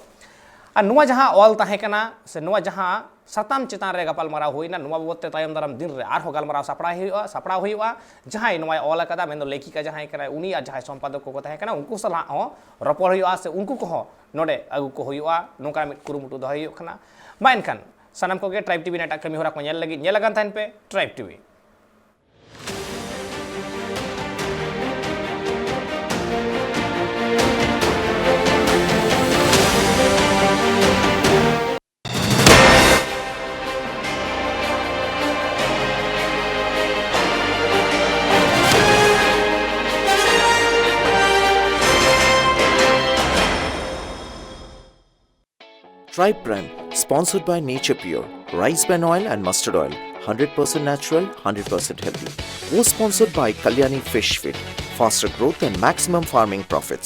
आर नोआ जहां ऑल ताहे कना से नोआ जहां साताम चेतान रे गपाल मारा हुईना नोआ बाबते तायम दाराम दिन रे आरहो गालमाराव सापड़ा हुआ जहां नोआ ऑल कदा मेन दो लेखिका जहां कना उनी आ जहां संपादक को ताहे कना उनको सला हो रपड़ हुआ से उनको को नोडे अगु को हुआ नोका मिट कुरुमुटु दो हुआ कना मा एनखान सनाम को गे ट्राइब टीवी नेटा कमी होरा को नेल लगी नेल लगान थाइन पे tribe TV Tribe brand, sponsored by Nature Pure, rice bran oil and mustard oil, 100% natural, 100% healthy. Was sponsored by Kalyani Fish Feed, faster growth and maximum farming profits.